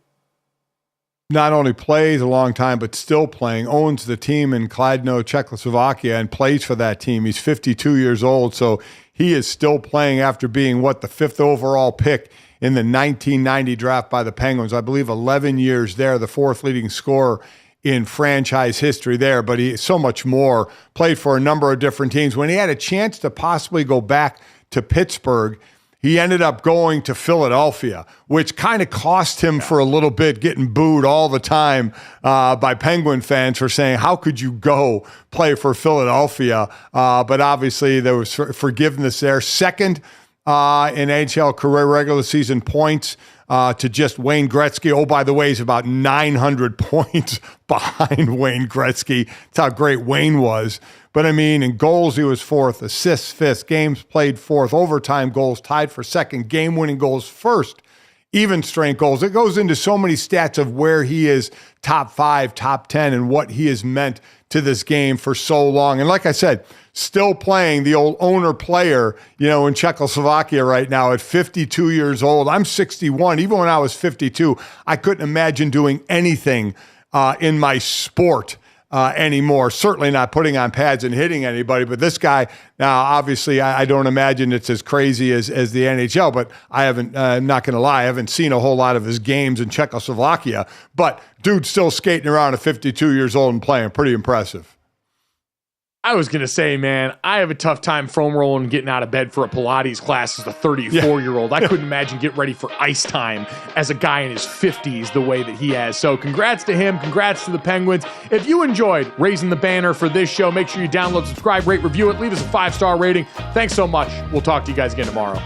Speaker 2: Not only plays a long time, but still playing, owns the team in Kladno, Czechoslovakia, and plays for that team. He's 52 years old, so he is still playing after being, the 5th overall pick in the 1990 draft by the Penguins. I believe 11 years there, the 4th leading scorer in franchise history there, but he so much more, played for a number of different teams. When he had a chance to possibly go back to Pittsburgh, he ended up going to Philadelphia, which kind of cost him for a little bit, getting booed all the time by Penguin fans for saying, how could you go play for Philadelphia? But obviously there was forgiveness there. Second in NHL career regular season points to just Wayne Gretzky. Oh, by the way, he's about 900 points behind Wayne Gretzky. That's how great Wayne was. But I mean, in goals, he was 4th, assists 5th, games played 4th, overtime goals tied for 2nd, game-winning goals 1st, even strength goals. It goes into so many stats of where he is top 5, top 10, and what he has meant to this game for so long. And like I said, still playing the old owner player, in Czechoslovakia right now at 52 years old. I'm 61. Even when I was 52, I couldn't imagine doing anything in my sport anymore. Certainly not putting on pads and hitting anybody. But this guy, now obviously I don't imagine it's as crazy as the NHL, but I haven't, I'm not going to lie, I haven't seen a whole lot of his games in Czechoslovakia. But dude's still skating around at 52 years old and playing. Pretty impressive.
Speaker 1: I was going to say, man, I have a tough time foam rolling and getting out of bed for a Pilates class as a 34-year-old. I couldn't imagine getting ready for ice time as a guy in his 50s the way that he has. So congrats to him. Congrats to the Penguins. If you enjoyed raising the banner for this show, make sure you download, subscribe, rate, review it. Leave us a 5-star rating. Thanks so much. We'll talk to you guys again tomorrow.